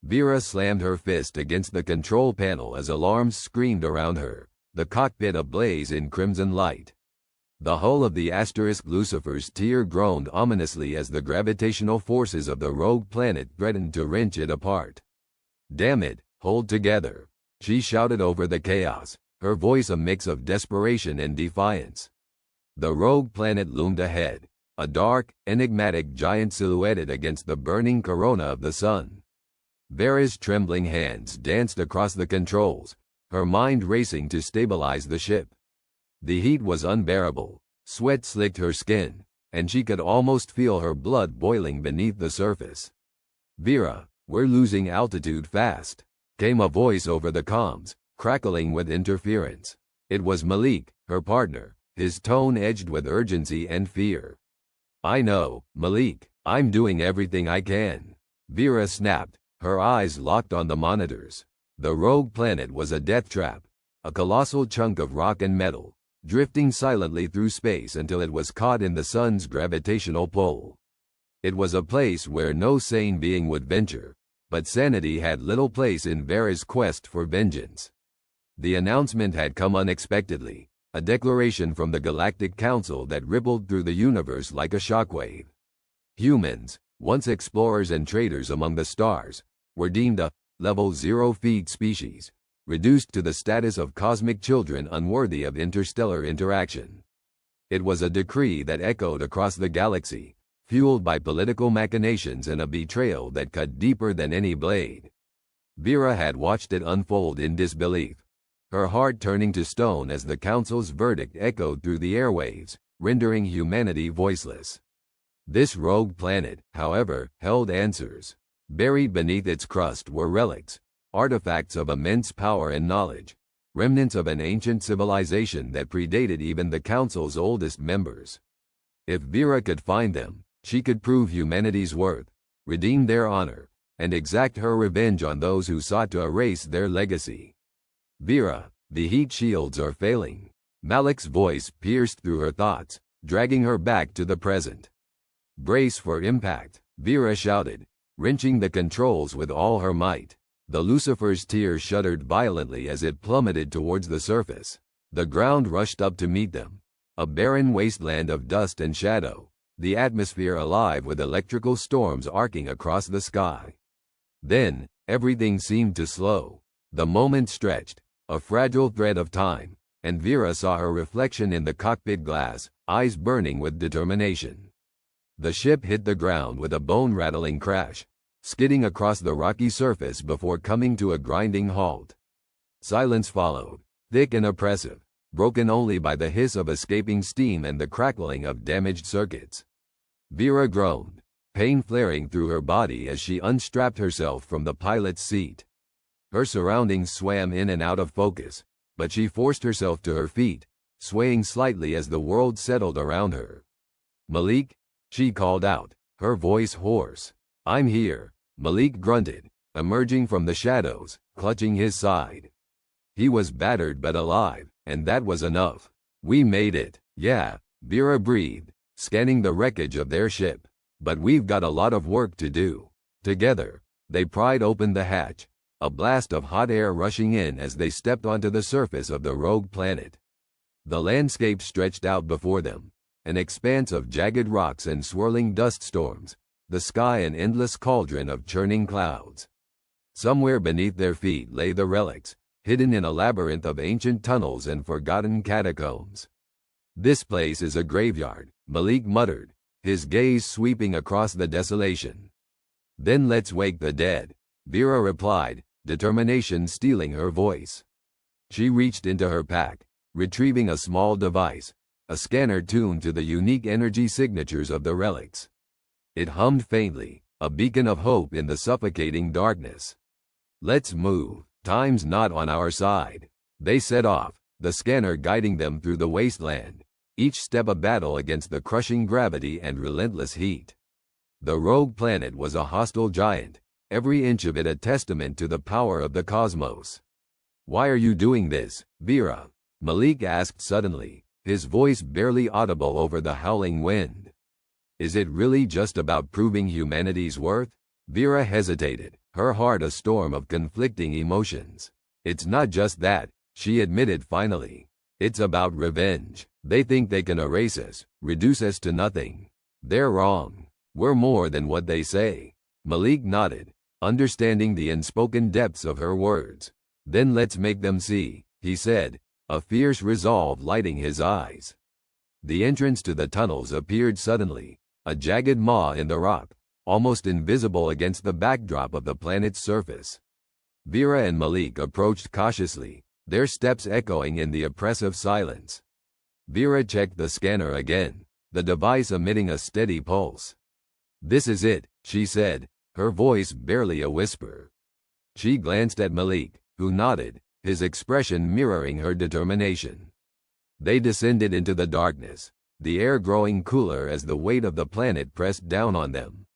Vera slammed her fist against the control panel as alarms screamed around her, the cockpit ablaze in crimson light. The hull of the asterisk Lucifer's Tear groaned ominously as the gravitational forces of the rogue planet threatened to wrench it apart. "Damn it, hold together," she shouted over the chaos, her voice a mix of desperation and defiance. The rogue planet loomed ahead, a dark, enigmatic giant silhouetted against the burning corona of the sun. Vera's trembling hands danced across the controls, her mind racing to stabilize the ship. The heat was unbearable, sweat slicked her skin, and she could almost feel her blood boiling beneath the surface. "Vera, we're losing altitude fast," came a voice over the comms, crackling with interference. It was Malik, her partner, his tone edged with urgency and fear. "I know, Malik, I'm doing everything I can," Vera snapped, her eyes locked on the monitors. The rogue planet was a death trap, a colossal chunk of rock and metal, drifting silently through space until it was caught in the sun's gravitational pull. It was a place where no sane being would venture, but sanity had little place in Vera's quest for vengeance. The announcement had come unexpectedly, a declaration from the Galactic Council that rippled through the universe like a shockwave. Humans, once explorers and traders among the stars, were deemed a level 0 feed species, reduced to the status of cosmic children unworthy of interstellar interaction. It was a decree that echoed across the galaxy, fueled by political machinations and a betrayal that cut deeper than any blade. Vera had watched it unfold in disbelief, her heart turning to stone as the Council's verdict echoed through the airwaves, rendering humanity voiceless. This rogue planet, however, held answers. Buried beneath its crust were relics, artifacts of immense power and knowledge, remnants of an ancient civilization that predated even the Council's oldest members. If Vera could find them, she could prove humanity's worth, redeem their honor, and exact her revenge on those who sought to erase their legacy. "Vera, the heat shields are failing." Malik's voice pierced through her thoughts, dragging her back to the present. "Brace for impact," Vera shouted, wrenching the controls with all her might. The Lucifer's Tear shuddered violently as it plummeted towards the surface. The ground rushed up to meet them, a barren wasteland of dust and shadow, the atmosphere alive with electrical storms arcing across the sky. Then, everything seemed to slow. The moment stretched, a fragile thread of time, and Vera saw her reflection in the cockpit glass, eyes burning with determination. The ship hit the ground with a bone-rattling crash, skidding across the rocky surface before coming to a grinding halt. Silence followed, thick and oppressive, broken only by the hiss of escaping steam and the crackling of damaged circuits. Vera groaned, pain flaring through her body as she unstrapped herself from the pilot's seat. Her surroundings swam in and out of focus, but she forced herself to her feet, swaying slightly as the world settled around her. "Malik," she called out, her voice hoarse. "I'm here," Malik grunted, emerging from the shadows, clutching his side. He was battered but alive, and that was enough. "We made it." "Yeah," Vera breathed, scanning the wreckage of their ship. "But we've got a lot of work to do." Together, they pried open the hatch, a blast of hot air rushing in as they stepped onto the surface of the rogue planet. The landscape stretched out before them, an expanse of jagged rocks and swirling dust storms, the sky an endless cauldron of churning clouds. Somewhere beneath their feet lay the relics, hidden in a labyrinth of ancient tunnels and forgotten catacombs. "This place is a graveyard," Malik muttered, his gaze sweeping across the desolation. "Then let's wake the dead," Vera replied, determination stealing her voice. She reached into her pack, retrieving a small device, a scanner tuned to the unique energy signatures of the relics. It hummed faintly, a beacon of hope in the suffocating darkness. "Let's move, time's not on our side." They set off, the scanner guiding them through the wasteland, each step a battle against the crushing gravity and relentless heat. The rogue planet was a hostile giant, every inch of it a testament to the power of the cosmos. "Why are you doing this, Vera?" Malik asked suddenly, his voice barely audible over the howling wind. "Is it really just about proving humanity's worth?" Vera hesitated, her heart a storm of conflicting emotions. It's not just that, she admitted finally. It's about revenge. They think they can erase us, reduce us to nothing. They're wrong. We're more than what they say. Malik nodded, understanding the unspoken depths of her words. Then let's make them see, he said, a fierce resolve lighting his eyes. The entrance to the tunnels appeared suddenly, a jagged maw in the rock, almost invisible against the backdrop of the planet's surface. Vera and Malik approached cautiously, their steps echoing in the oppressive silence. Vera checked the scanner again, the device emitting a steady pulse. This is it, she said, her voice barely a whisper. She glanced at Malik, who nodded, his expression mirroring her determination. They descended into the darkness, the air growing cooler as the weight of the planet pressed down on them.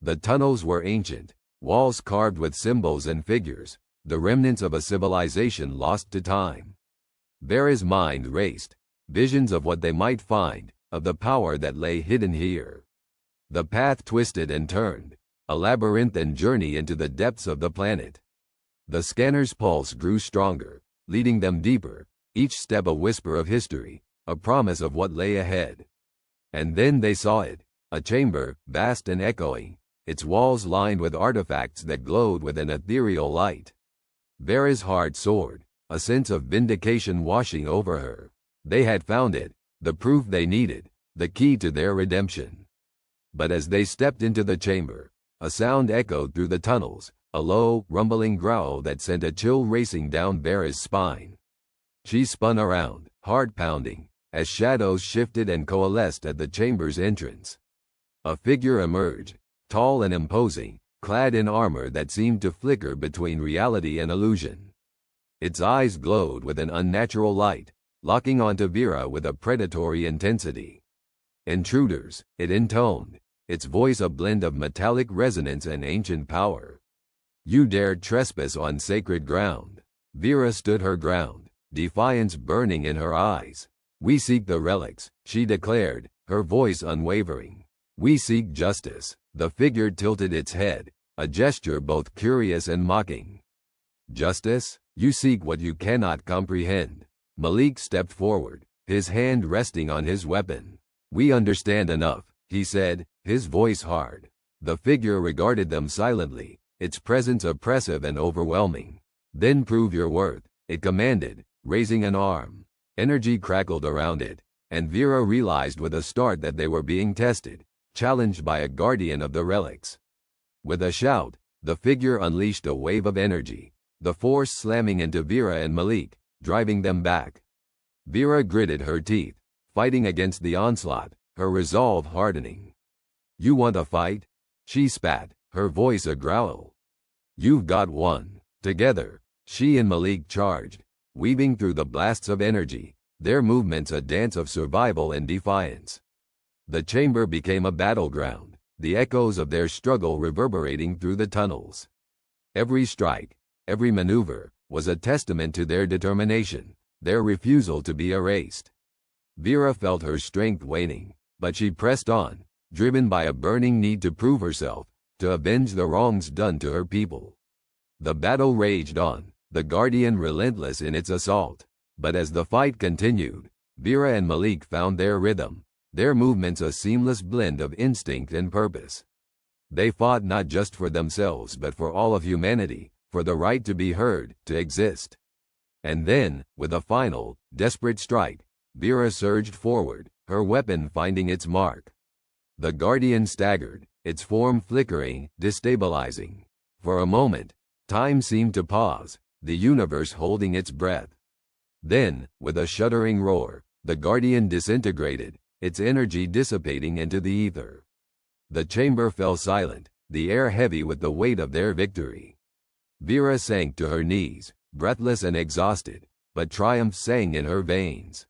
The tunnels were ancient, walls carved with symbols and figures, the remnants of a civilization lost to time. Vera's mind raced, visions of what they might find, of the power that lay hidden here. The path twisted and turned, a labyrinthine journey into the depths of the planet. The scanner's pulse grew stronger, leading them deeper, each step a whisper of history, a promise of what lay ahead. And then they saw it, a chamber, vast and echoing, its walls lined with artifacts that glowed with an ethereal light. Vera's heart soared, a sense of vindication washing over her. They had found it, the proof they needed, the key to their redemption. But as they stepped into the chamber, a sound echoed through the tunnels, a low, rumbling growl that sent a chill racing down Vera's spine. She spun around, heart pounding, as shadows shifted and coalesced at the chamber's entrance. A figure emerged, tall and imposing, clad in armor that seemed to flicker between reality and illusion. Its eyes glowed with an unnatural light, locking onto Vera with a predatory intensity. Intruders, it intoned, its voice a blend of metallic resonance and ancient power. You dared trespass on sacred ground. Vera stood her ground, defiance burning in her eyes. We seek the relics, she declared, her voice unwavering. We seek justice. The figure tilted its head, a gesture both curious and mocking. Justice? You seek what you cannot comprehend. Malik stepped forward, his hand resting on his weapon. We understand enough, he said, his voice hard. The figure regarded them silently, its presence oppressive and overwhelming. Then prove your worth, it commanded, raising an arm. Energy crackled around it, and Vera realized with a start that they were being tested, challenged by a guardian of the relics. With a shout, the figure unleashed a wave of energy, the force slamming into Vera and Malik, driving them back. Vera gritted her teeth, fighting against the onslaught, her resolve hardening. You want a fight? She spat, her voice a growl. You've got one. Together, she and Malik charged, weaving through the blasts of energy, their movements a dance of survival and defiance. The chamber became a battleground, the echoes of their struggle reverberating through the tunnels. Every strike, every maneuver, was a testament to their determination, their refusal to be erased. Vera felt her strength waning, but she pressed on, driven by a burning need to prove herself, to avenge the wrongs done to her people. The battle raged on, the Guardian relentless in its assault. But as the fight continued, Vera and Malik found their rhythm, their movements a seamless blend of instinct and purpose. They fought not just for themselves but for all of humanity, for the right to be heard, to exist. And then, with a final, desperate strike, Vera surged forward, her weapon finding its mark. The Guardian staggered, its form flickering, destabilizing. For a moment, time seemed to pause, the universe holding its breath. Then, with a shuddering roar, the Guardian disintegrated, its energy dissipating into the ether. The chamber fell silent, the air heavy with the weight of their victory. Vera sank to her knees, breathless and exhausted, but triumph sang in her veins.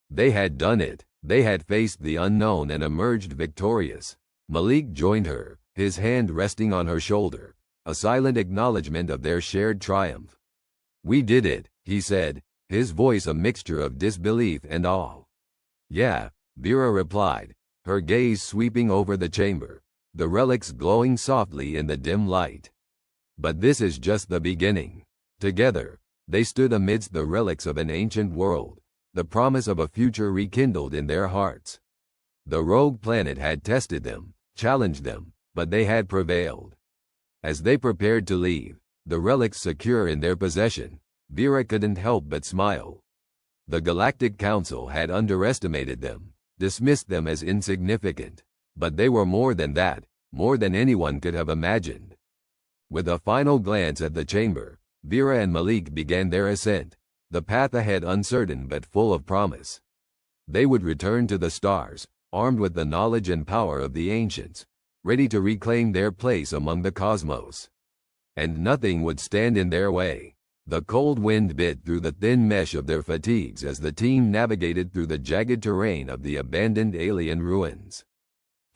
They had done it. They had faced the unknown and emerged victorious. Malik joined her, his hand resting on her shoulder, a silent acknowledgement of their shared triumph. We did it, he said, his voice a mixture of disbelief and awe. Yeah, Vera replied, her gaze sweeping over the chamber, the relics glowing softly in the dim light. But this is just the beginning. Together, they stood amidst the relics of an ancient world, the promise of a future rekindled in their hearts. The rogue planet had tested them, challenged them, but they had prevailed. As they prepared to leave, the relics secure in their possession, Vera couldn't help but smile. The Galactic Council had underestimated them, dismissed them as insignificant, but they were more than that, more than anyone could have imagined. With a final glance at the chamber, Vera and Malik began their ascent, the path ahead uncertain but full of promise. They would return to the stars, armed with the knowledge and power of the ancients, ready to reclaim their place among the cosmos. And nothing would stand in their way. The cold wind bit through the thin mesh of their fatigues as the team navigated through the jagged terrain of the abandoned alien ruins.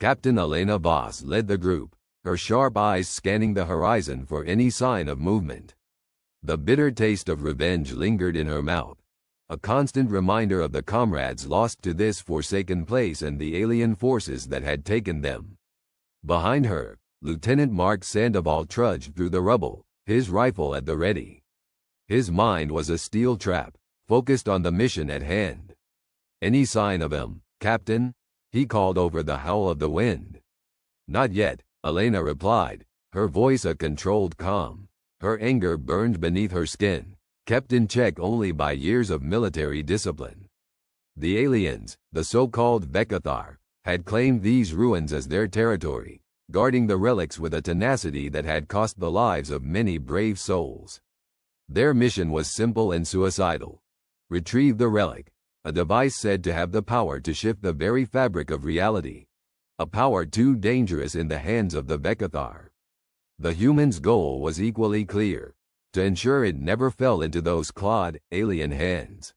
Captain Elena Voss led the group, her sharp eyes scanning the horizon for any sign of movement. The bitter taste of revenge lingered in her mouth, a constant reminder of the comrades lost to this forsaken place and the alien forces that had taken them. Behind her, Lieutenant Mark Sandoval trudged through the rubble, his rifle at the ready. His mind was a steel trap, focused on the mission at hand. "Any sign of him, Captain?" he called over the howl of the wind. "Not yet," Elena replied, her voice a controlled calm. Her anger burned beneath her skin, kept in check only by years of military discipline. The aliens, the so-called Vekathar, had claimed these ruins as their territory, guarding the relics with a tenacity that had cost the lives of many brave souls. Their mission was simple and suicidal. Retrieve the relic, a device said to have the power to shift the very fabric of reality, a power too dangerous in the hands of the Vekathar. The humans' goal was equally clear, to ensure it never fell into those clawed, alien hands.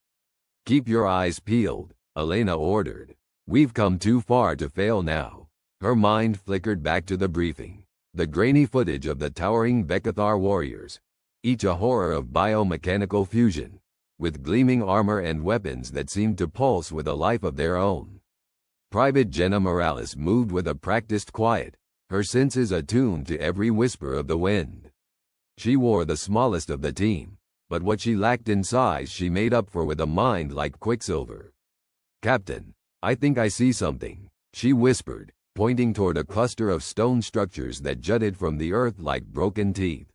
"Keep your eyes peeled," Elena ordered. "We've come too far to fail now." Her mind flickered back to the briefing, the grainy footage of the towering Vekathar warriors, each a horror of biomechanical fusion, with gleaming armor and weapons that seemed to pulse with a life of their own. Private Jenna Morales moved with a practiced quiet, her senses attuned to every whisper of the wind. She wore the smallest of the team, but what she lacked in size she made up for with a mind like quicksilver. "Captain, I think I see something," she whispered, pointing toward a cluster of stone structures that jutted from the earth like broken teeth.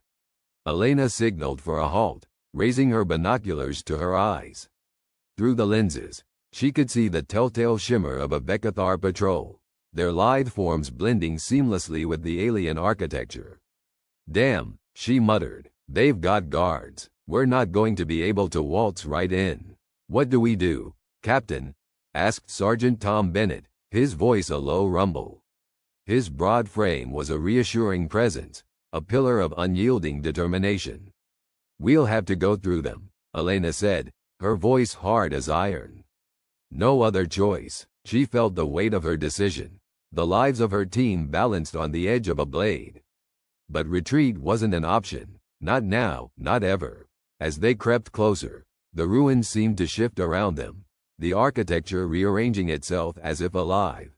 Elena signaled for a halt, raising her binoculars to her eyes. Through the lenses, she could see the telltale shimmer of a Vekathar patrol, their lithe forms blending seamlessly with the alien architecture. "Damn," she muttered, "they've got guards. We're not going to be able to waltz right in." "What do we do, Captain?" asked Sergeant Tom Bennett, his voice a low rumble. His broad frame was a reassuring presence, a pillar of unyielding determination. "We'll have to go through them," Elena said, her voice hard as iron. No other choice. She felt the weight of her decision, the lives of her team balanced on the edge of a blade. But retreat wasn't an option, not now, not ever. As they crept closer, the ruins seemed to shift around them, the architecture rearranging itself as if alive.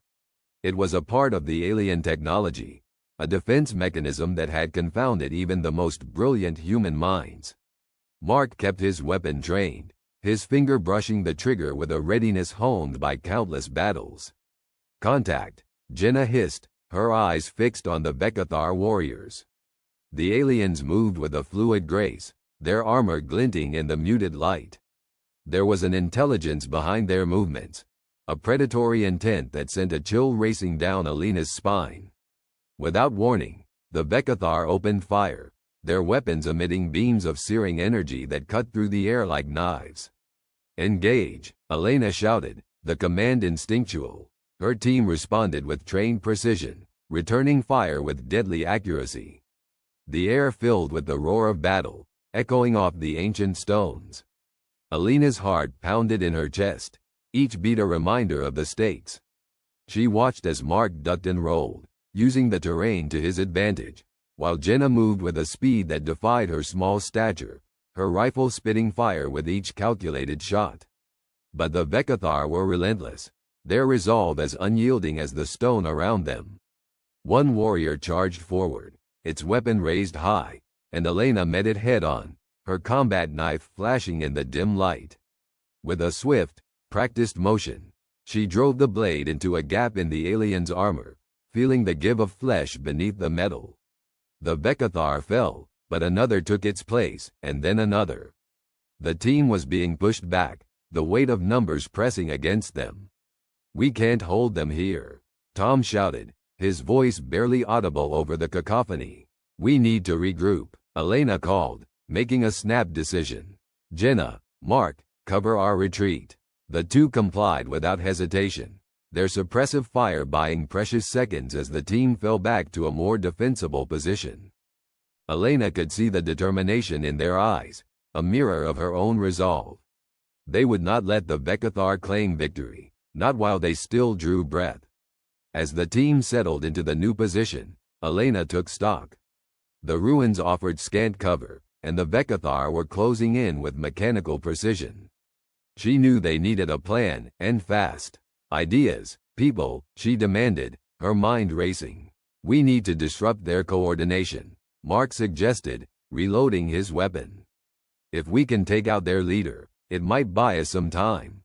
It was a part of the alien technology, a defense mechanism that had confounded even the most brilliant human minds. Mark kept his weapon trained, his finger brushing the trigger with a readiness honed by countless battles. "Contact," Jenna hissed, her eyes fixed on the Vekathar warriors. The aliens moved with a fluid grace, their armor glinting in the muted light. There was an intelligence behind their movements, a predatory intent that sent a chill racing down Elena's spine. Without warning, the Vekathar opened fire, their weapons emitting beams of searing energy that cut through the air like knives. "Engage," Elena shouted, the command instinctual. Her team responded with trained precision, returning fire with deadly accuracy. The air filled with the roar of battle, echoing off the ancient stones. Elena's heart pounded in her chest, each beat a reminder of the stakes. She watched as Mark ducked and rolled, using the terrain to his advantage, while Jenna moved with a speed that defied her small stature, her rifle spitting fire with each calculated shot. But the Vekathar were relentless, their resolve as unyielding as the stone around them. One warrior charged forward, its weapon raised high, and Elena met it head-on, her combat knife flashing in the dim light. With a swift, practiced motion, she drove the blade into a gap in the alien's armor, feeling the give of flesh beneath the metal. The Bekathar fell, but another took its place, and then another. The team was being pushed back, the weight of numbers pressing against them. "We can't hold them here," Tom shouted, his voice barely audible over the cacophony. "We need to regroup," Elena called, making a snap decision. "Jenna, Mark, cover our retreat." The two complied without hesitation, their suppressive fire buying precious seconds as the team fell back to a more defensible position. Elena could see the determination in their eyes, a mirror of her own resolve. They would not let the Bekathar claim victory, not while they still drew breath. As the team settled into the new position, Elena took stock. The ruins offered scant cover, and the Bekathar were closing in with mechanical precision. She knew they needed a plan, and fast. "Ideas, people," she demanded, her mind racing. "We need to disrupt their coordination," Mark suggested, reloading his weapon. "If we can take out their leader, it might buy us some time."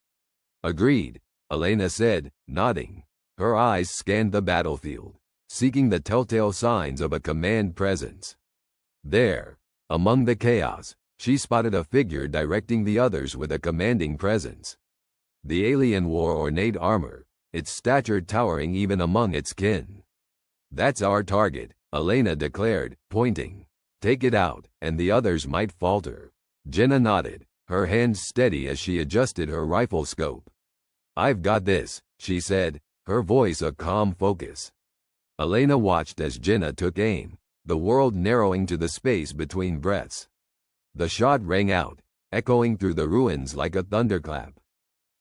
"Agreed," Elena said, nodding. Her eyes scanned the battlefield, seeking the telltale signs of a command presence. There, among the chaos, she spotted a figure directing the others with a commanding presence. The alien wore ornate armor, its stature towering even among its kin. "That's our target," Elena declared, pointing. "Take it out, and the others might falter." Jenna nodded, her hands steady as she adjusted her rifle scope. "I've got this," she said, her voice a calm focus. Elena watched as Jenna took aim, the world narrowing to the space between breaths. The shot rang out, echoing through the ruins like a thunderclap.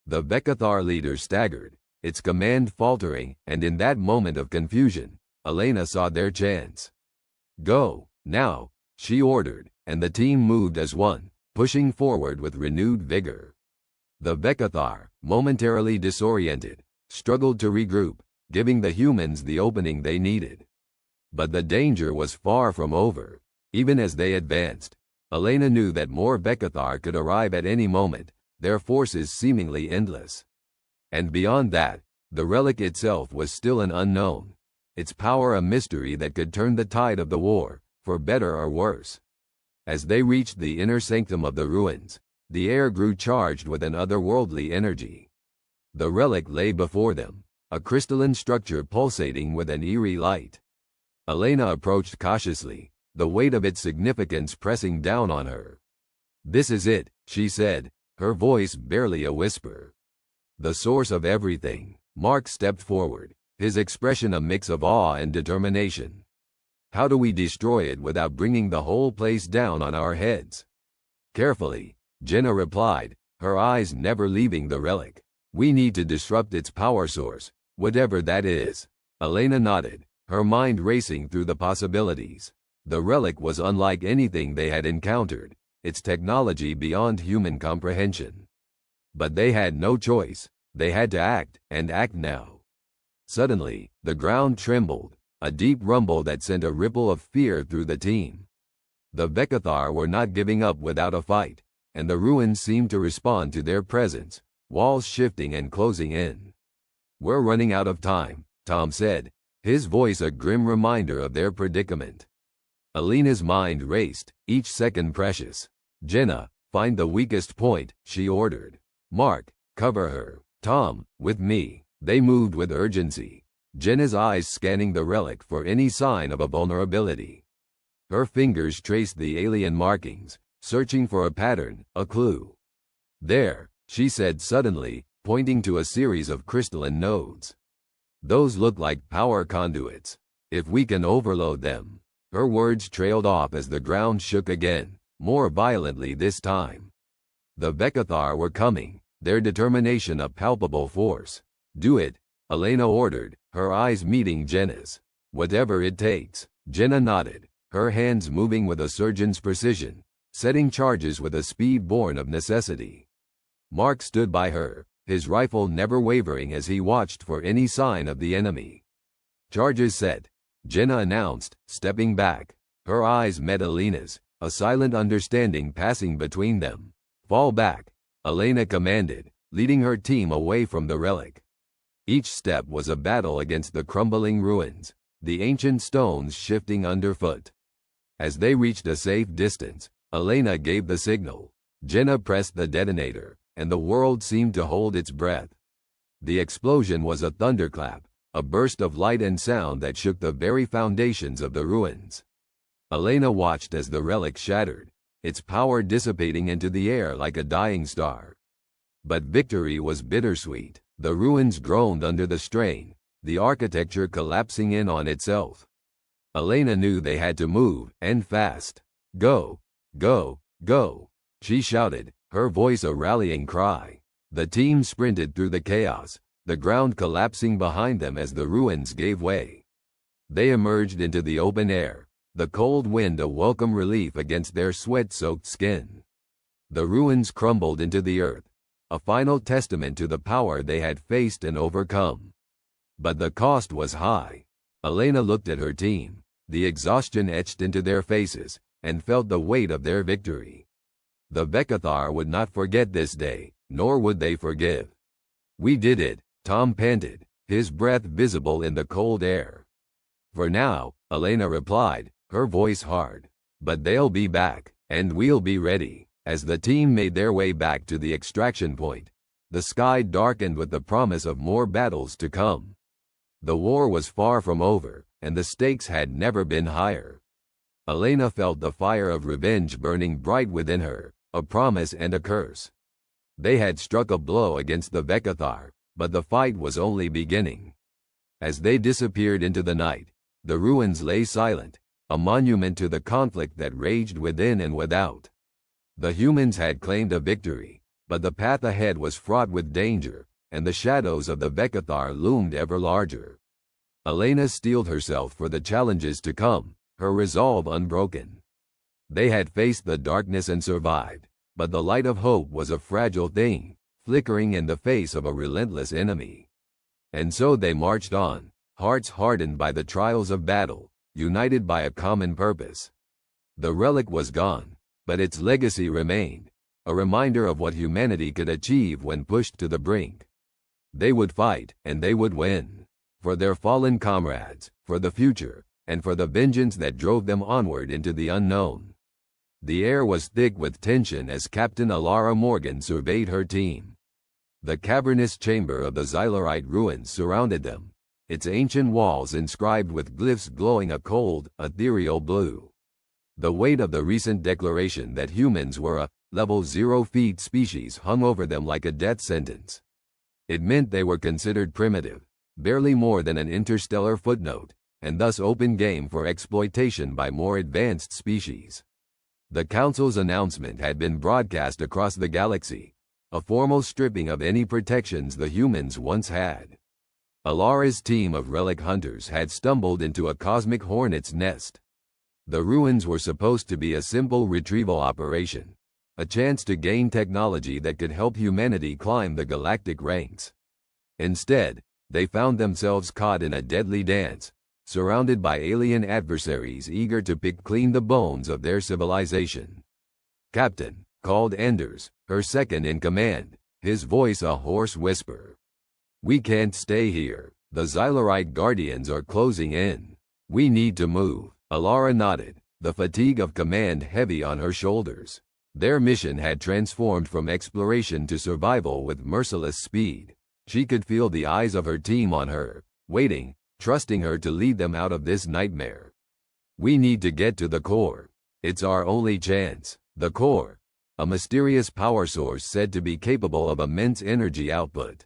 The Bekathar leader staggered, its command faltering, and in that moment of confusion, Elena saw their chance. "Go, now," she ordered, and the team moved as one, pushing forward with renewed vigor. The Bekathar, momentarily disoriented, struggled to regroup, giving the humans the opening they needed. But the danger was far from over. Even as they advanced, Elena knew that more Bekathar could arrive at any moment, their forces seemingly endless. And beyond that, the relic itself was still an unknown, its power a mystery that could turn the tide of the war, for better or worse. As they reached the inner sanctum of the ruins, the air grew charged with an otherworldly energy. The relic lay before them, a crystalline structure pulsating with an eerie light. Elena approached cautiously, the weight of its significance pressing down on her. "This is it," she said, her voice barely a whisper. "The source of everything." Mark stepped forward, his expression a mix of awe and determination. "How do we destroy it without bringing the whole place down on our heads?" "Carefully," Jenna replied, her eyes never leaving the relic. "We need to disrupt its power source, whatever that is." Elena nodded, her mind racing through the possibilities. The relic was unlike anything they had encountered, its technology beyond human comprehension. But they had no choice, they had to act, and act now. Suddenly, the ground trembled, a deep rumble that sent a ripple of fear through the team. The Bekathar were not giving up without a fight, and the ruins seemed to respond to their presence, walls shifting and closing in. "We're running out of time," Tom said, his voice a grim reminder of their predicament. Elena's mind raced, each second precious. "Jenna, find the weakest point," she ordered. "Mark, cover her. Tom, with me." They moved with urgency, Jenna's eyes scanning the relic for any sign of a vulnerability. Her fingers traced the alien markings, searching for a pattern, a clue. "There," she said suddenly, pointing to a series of crystalline nodes. "Those look like power conduits. If we can overload them." Her words trailed off as the ground shook again, more violently this time. The Bekathar were coming, their determination a palpable force. "Do it," Elena ordered, her eyes meeting Jenna's. "Whatever it takes." Jenna nodded, her hands moving with a surgeon's precision, setting charges with a speed born of necessity. Mark stood by her, his rifle never wavering as he watched for any sign of the enemy. "Charges set," Jenna announced, stepping back, Her eyes met Elena's, a silent understanding passing between them. "Fall back," Elena commanded, leading her team away from the relic. Each step was a battle against the crumbling ruins, the ancient stones shifting underfoot. As they reached a safe distance, Elena gave the signal. Jenna pressed the detonator, and the world seemed to hold its breath. The explosion was a thunderclap, a burst of light and sound that shook the very foundations of the ruins. Elena watched as the relic shattered, its power dissipating into the air like a dying star. But victory was bittersweet. The ruins groaned under the strain, the architecture collapsing in on itself. Elena knew they had to move, and fast. "Go! Go! Go!" she shouted, her voice a rallying cry. The team sprinted through the chaos, the ground collapsing behind them as the ruins gave way. They emerged into the open air, the cold wind a welcome relief against their sweat-soaked skin. The ruins crumbled into the earth, a final testament to the power they had faced and overcome. But the cost was high. Elena looked at her team, the exhaustion etched into their faces, and felt the weight of their victory. The Vekathar would not forget this day, nor would they forgive. "We did it," Tom panted, his breath visible in the cold air. "For now," Elena replied, her voice hard. "But they'll be back, and we'll be ready." As the team made their way back to the extraction point, the sky darkened with the promise of more battles to come. The war was far from over, and the stakes had never been higher. Elena felt the fire of revenge burning bright within her, a promise and a curse. They had struck a blow against the Vekathar, but the fight was only beginning. As they disappeared into the night, the ruins lay silent, a monument to the conflict that raged within and without. The humans had claimed a victory, but the path ahead was fraught with danger, and the shadows of the Vekathar loomed ever larger. Elena steeled herself for the challenges to come, her resolve unbroken. They had faced the darkness and survived, but the light of hope was a fragile thing, flickering in the face of a relentless enemy. And so they marched on, hearts hardened by the trials of battle, united by a common purpose. The relic was gone, but its legacy remained, a reminder of what humanity could achieve when pushed to the brink. They would fight, and they would win. For their fallen comrades, for the future, and for the vengeance that drove them onward into the unknown. The air was thick with tension as Captain Alara Morgan surveyed her team. The cavernous chamber of the Xylarite ruins surrounded them, its ancient walls inscribed with glyphs glowing a cold, ethereal blue. The weight of the recent declaration that humans were a level 0 feet species hung over them like a death sentence. It meant they were considered primitive, barely more than an interstellar footnote, and thus open game for exploitation by more advanced species. The Council's announcement had been broadcast across the galaxy, a formal stripping of any protections the humans once had. Alara's team of relic hunters had stumbled into a cosmic hornet's nest. The ruins were supposed to be a simple retrieval operation, a chance to gain technology that could help humanity climb the galactic ranks. Instead, they found themselves caught in a deadly dance, surrounded by alien adversaries eager to pick clean the bones of their civilization. "Captain," called Anders, her second in command, his voice a hoarse whisper. "We can't stay here. The Xylarite Guardians are closing in. We need to move." Alara nodded, the fatigue of command heavy on her shoulders. Their mission had transformed from exploration to survival with merciless speed. She could feel the eyes of her team on her, waiting, trusting her to lead them out of this nightmare. "We need to get to the core. It's our only chance." The core, a mysterious power source said to be capable of immense energy output.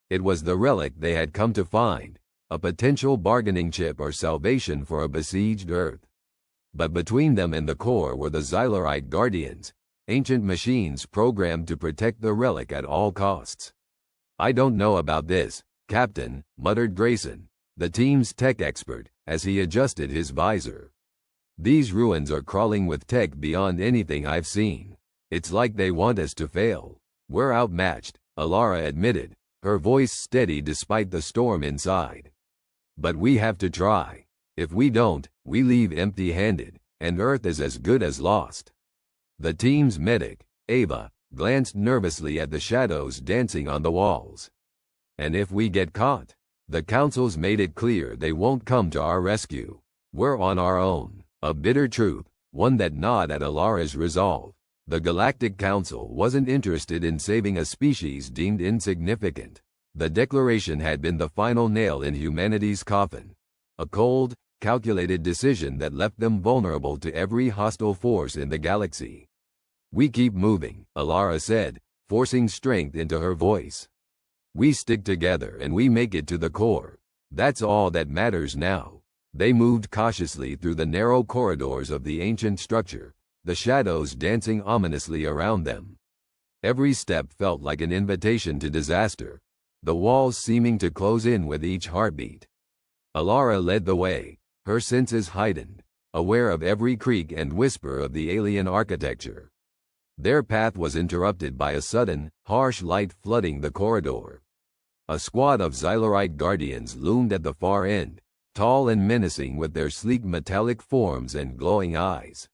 It was the relic they had come to find, a potential bargaining chip or salvation for a besieged Earth. But between them and the core were the Xylarite Guardians, ancient machines programmed to protect the relic at all costs. "I don't know about this, Captain," muttered Grayson, the team's tech expert, as he adjusted his visor. "These ruins are crawling with tech beyond anything I've seen. It's like they want us to fail." "We're outmatched," Alara admitted, her voice steady despite the storm inside. "But we have to try. If we don't, we leave empty-handed, and Earth is as good as lost. The team's medic, Ava, glanced nervously at the shadows dancing on the walls. And if we get caught? The council's made it clear they won't come to our rescue. We're on our own. A bitter truth, one that gnawed at Alara's resolve. The Galactic Council wasn't interested in saving a species deemed insignificant. The Declaration had been the final nail in humanity's coffin. A cold, calculated decision that left them vulnerable to every hostile force in the galaxy. We keep moving, Alara said, forcing strength into her voice. We stick together and we make it to the core. That's all that matters now. They moved cautiously through the narrow corridors of the ancient structure, the shadows dancing ominously around them. Every step felt like an invitation to disaster, the walls seeming to close in with each heartbeat. Alara led the way, her senses heightened, aware of every creak and whisper of the alien architecture. Their path was interrupted by a sudden, harsh light flooding the corridor. A squad of Xylarite guardians loomed at the far end, tall and menacing with their sleek metallic forms and glowing eyes.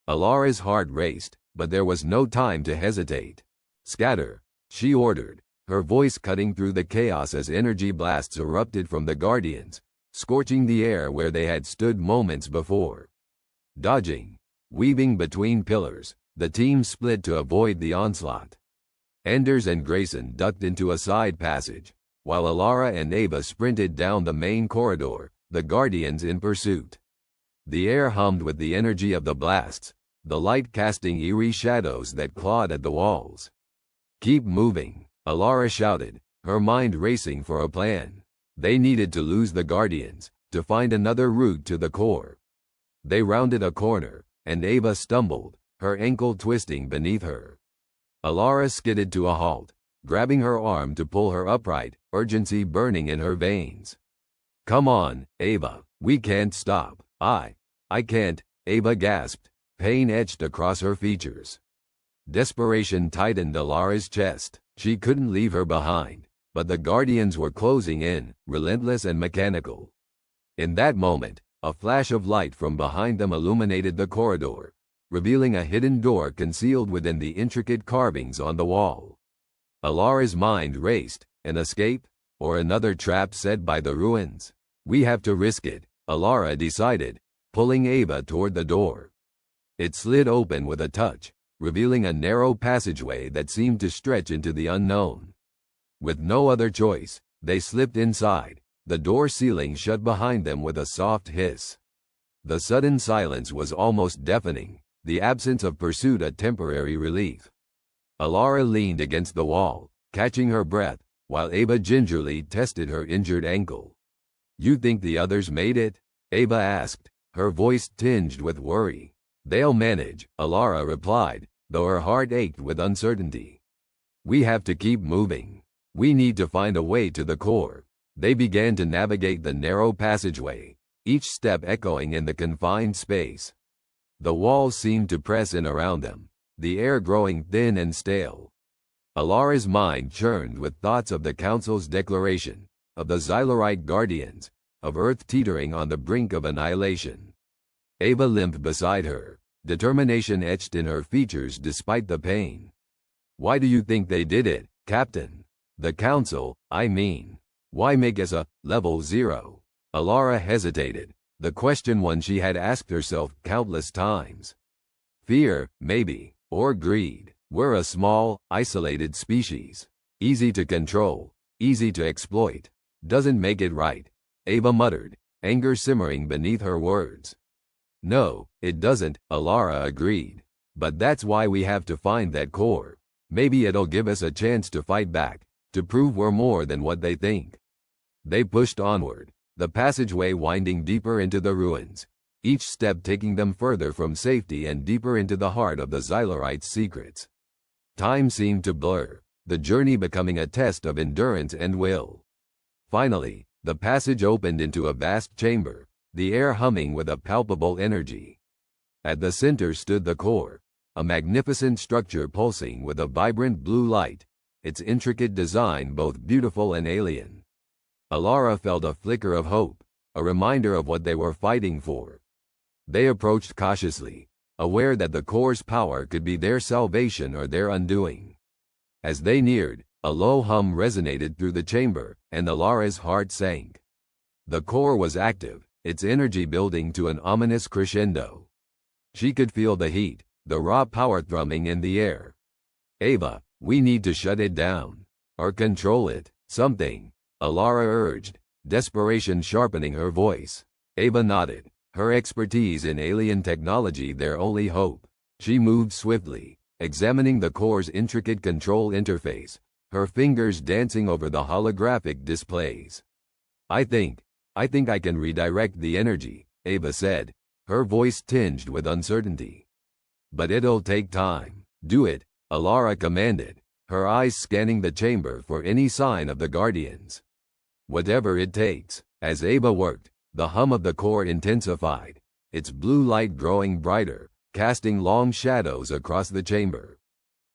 Alara's heart raced, but there was no time to hesitate. Scatter, she ordered, her voice cutting through the chaos as energy blasts erupted from the guardians, scorching the air where they had stood moments before. Dodging, weaving between pillars, the team split to avoid the onslaught. Anders and Grayson ducked into a side passage, while Alara and Ava sprinted down the main corridor, the guardians in pursuit. The air hummed with the energy of the blasts, the light casting eerie shadows that clawed at the walls. Keep moving, Alara shouted, her mind racing for a plan. They needed to lose the guardians, to find another route to the core. They rounded a corner, and Ava stumbled, her ankle twisting beneath her. Alara skidded to a halt, grabbing her arm to pull her upright, urgency burning in her veins. Come on, Ava, we can't stop. I can't, Ava gasped, pain etched across her features. Desperation tightened Alara's chest. She couldn't leave her behind, but the guardians were closing in, relentless and mechanical. In that moment, a flash of light from behind them illuminated the corridor, revealing a hidden door concealed within the intricate carvings on the wall. Alara's mind raced, an escape, or another trap set by the ruins. We have to risk it, Alara decided, pulling Ava toward the door. It slid open with a touch, revealing a narrow passageway that seemed to stretch into the unknown. With no other choice, they slipped inside, the door sealing shut behind them with a soft hiss. The sudden silence was almost deafening, the absence of pursuit a temporary relief. Alara leaned against the wall, catching her breath, while Ava gingerly tested her injured ankle. You think the others made it? Ava asked, her voice tinged with worry. They'll manage, Alara replied, though her heart ached with uncertainty. We have to keep moving. We need to find a way to the core. They began to navigate the narrow passageway, each step echoing in the confined space. The walls seemed to press in around them, the air growing thin and stale. Alara's mind churned with thoughts of the Council's declaration, of the Xylarite guardians, of Earth teetering on the brink of annihilation. Ava limped beside her, determination etched in her features despite the pain. Why do you think they did it, Captain? The Council, I mean. Why make us a level 0? Alara hesitated, the question one she had asked herself countless times. Fear, maybe, or greed. We're a small, isolated species. Easy to control, easy to exploit. Doesn't make it right, Ava muttered, anger simmering beneath her words. No, it doesn't, Alara agreed. But that's why we have to find that core. Maybe it'll give us a chance to fight back, to prove we're more than what they think. They pushed onward, the passageway winding deeper into the ruins, each step taking them further from safety and deeper into the heart of the Xylarites' secrets. Time seemed to blur, the journey becoming a test of endurance and will. Finally, the passage opened into a vast chamber, the air humming with a palpable energy. At the center stood the core, a magnificent structure pulsing with a vibrant blue light, its intricate design both beautiful and alien. Alara felt a flicker of hope, a reminder of what they were fighting for. They approached cautiously, aware that the core's power could be their salvation or their undoing. As they neared, a low hum resonated through the chamber, and Alara's heart sank. The core was active, its energy building to an ominous crescendo. She could feel the heat, the raw power thrumming in the air. "Ava, we need to shut it down. Or control it, something," Alara urged, desperation sharpening her voice. Ava nodded, her expertise in alien technology their only hope. She moved swiftly, examining the core's intricate control interface, her fingers dancing over the holographic displays. I think I can redirect the energy," Ava said, her voice tinged with uncertainty. "But it'll take time." "Do it," Alara commanded, her eyes scanning the chamber for any sign of the Guardians. "Whatever it takes." As Ava worked, the hum of the core intensified, its blue light growing brighter, casting long shadows across the chamber.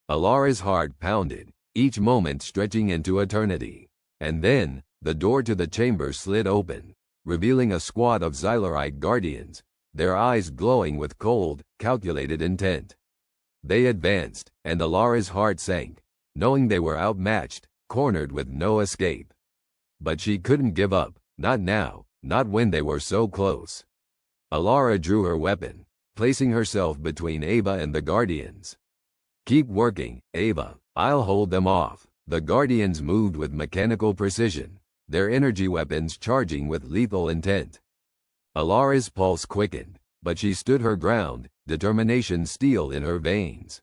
Alara's heart pounded, each moment stretching into eternity. And then, the door to the chamber slid open, revealing a squad of Xylerite Guardians, their eyes glowing with cold, calculated intent. They advanced, and Alara's heart sank, knowing they were outmatched, cornered with no escape. But she couldn't give up, not now, not when they were so close. Alara drew her weapon, placing herself between Ava and the Guardians. "Keep working, Ava. I'll hold them off." The Guardians moved with mechanical precision, their energy weapons charging with lethal intent. Alara's pulse quickened, but she stood her ground, determination steel in her veins.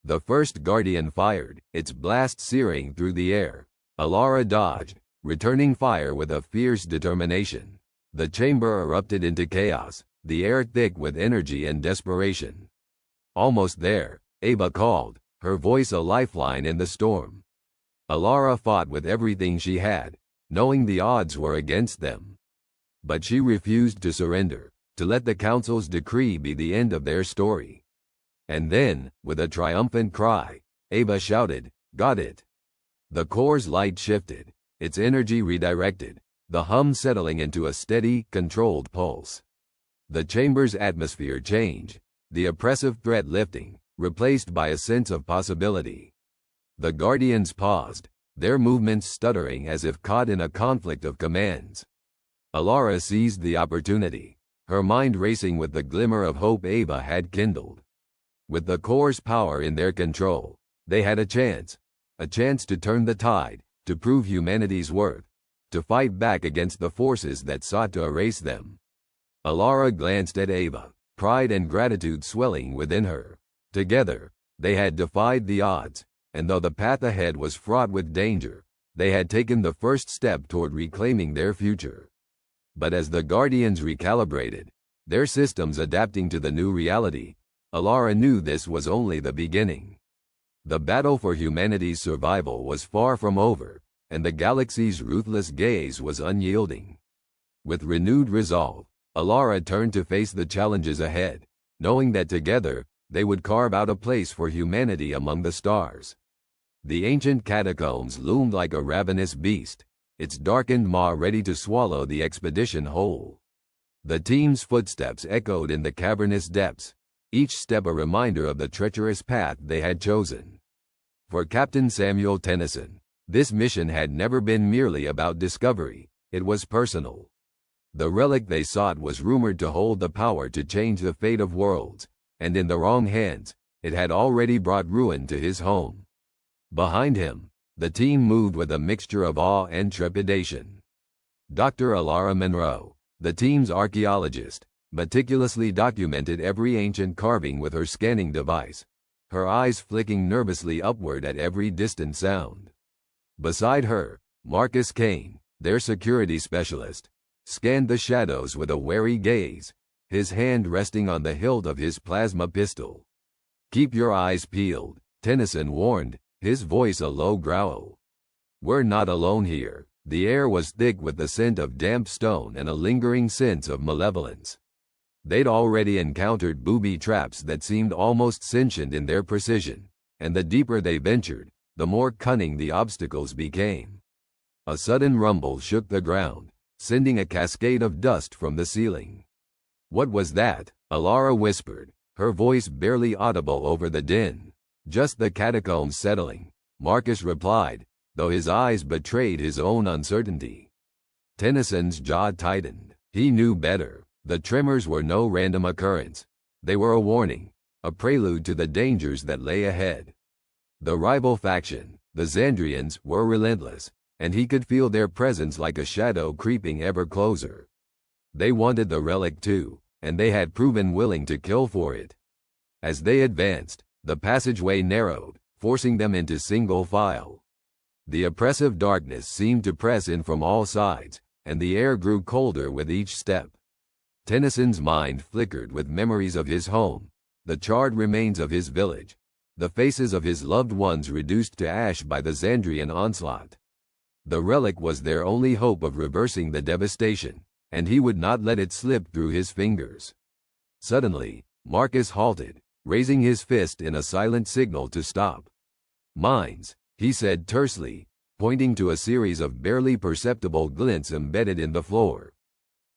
The first Guardian fired, its blast searing through the air. Alara dodged, returning fire with a fierce determination. The chamber erupted into chaos, the air thick with energy and desperation. "Almost there," Ava called, her voice a lifeline in the storm. Alara fought with everything she had, knowing the odds were against them. But she refused to surrender, to let the Council's decree be the end of their story. And then, with a triumphant cry, Ava shouted, "Got it!" The core's light shifted, its energy redirected, the hum settling into a steady, controlled pulse. The chamber's atmosphere changed, the oppressive threat lifting, replaced by a sense of possibility. The Guardians paused, their movements stuttering as if caught in a conflict of commands. Alara seized the opportunity, her mind racing with the glimmer of hope Ava had kindled. With the core's power in their control, they had a chance to turn the tide, to prove humanity's worth, to fight back against the forces that sought to erase them. Alara glanced at Ava, pride and gratitude swelling within her. Together, they had defied the odds, and though the path ahead was fraught with danger, they had taken the first step toward reclaiming their future. But as the Guardians recalibrated, their systems adapting to the new reality, Alara knew this was only the beginning. The battle for humanity's survival was far from over, and the galaxy's ruthless gaze was unyielding. With renewed resolve, Alara turned to face the challenges ahead, knowing that together, they would carve out a place for humanity among the stars. The ancient catacombs loomed like a ravenous beast, its darkened maw ready to swallow the expedition whole. The team's footsteps echoed in the cavernous depths, each step a reminder of the treacherous path they had chosen. For Captain Samuel Tennyson, this mission had never been merely about discovery, it was personal. The relic they sought was rumored to hold the power to change the fate of worlds, and in the wrong hands, it had already brought ruin to his home. Behind him, the team moved with a mixture of awe and trepidation. Dr. Alara Monroe, the team's archaeologist, meticulously documented every ancient carving with her scanning device, her eyes flicking nervously upward at every distant sound. Beside her, Marcus Kane, their security specialist, scanned the shadows with a wary gaze, his hand resting on the hilt of his plasma pistol. "Keep your eyes peeled," Tennyson warned, his voice a low growl. "We're not alone here." The air was thick with the scent of damp stone and a lingering sense of malevolence. They'd already encountered booby traps that seemed almost sentient in their precision, and the deeper they ventured, the more cunning the obstacles became. A sudden rumble shook the ground, sending a cascade of dust from the ceiling. What was that? Alara whispered, her voice barely audible over the din. Just the catacombs settling, Marcus replied, though his eyes betrayed his own uncertainty. Tennyson's jaw tightened. He knew better. The tremors were no random occurrence. They were a warning, a prelude to the dangers that lay ahead. The rival faction, the Xandrians, were relentless, and he could feel their presence like a shadow creeping ever closer. They wanted the relic too, and they had proven willing to kill for it. As they advanced, the passageway narrowed, forcing them into single file. The oppressive darkness seemed to press in from all sides, and the air grew colder with each step. Tennyson's mind flickered with memories of his home, the charred remains of his village, the faces of his loved ones reduced to ash by the Xandrian onslaught. The relic was their only hope of reversing the devastation, and he would not let it slip through his fingers. Suddenly, Marcus halted, raising his fist in a silent signal to stop. "Mines," he said tersely, pointing to a series of barely perceptible glints embedded in the floor.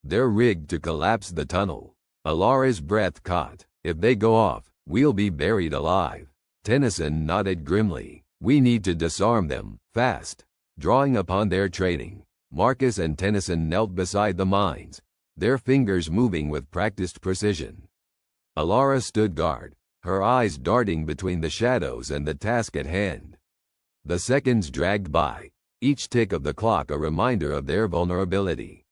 "They're rigged to collapse the tunnel." Alara's breath caught. "If they go off, we'll be buried alive." Tennyson nodded grimly. "We need to disarm them, fast." Drawing upon their training, Marcus and Tennyson knelt beside the mines, their fingers moving with practiced precision. Alara stood guard, her eyes darting between the shadows and the task at hand. The seconds dragged by, each tick of the clock a reminder of their vulnerability.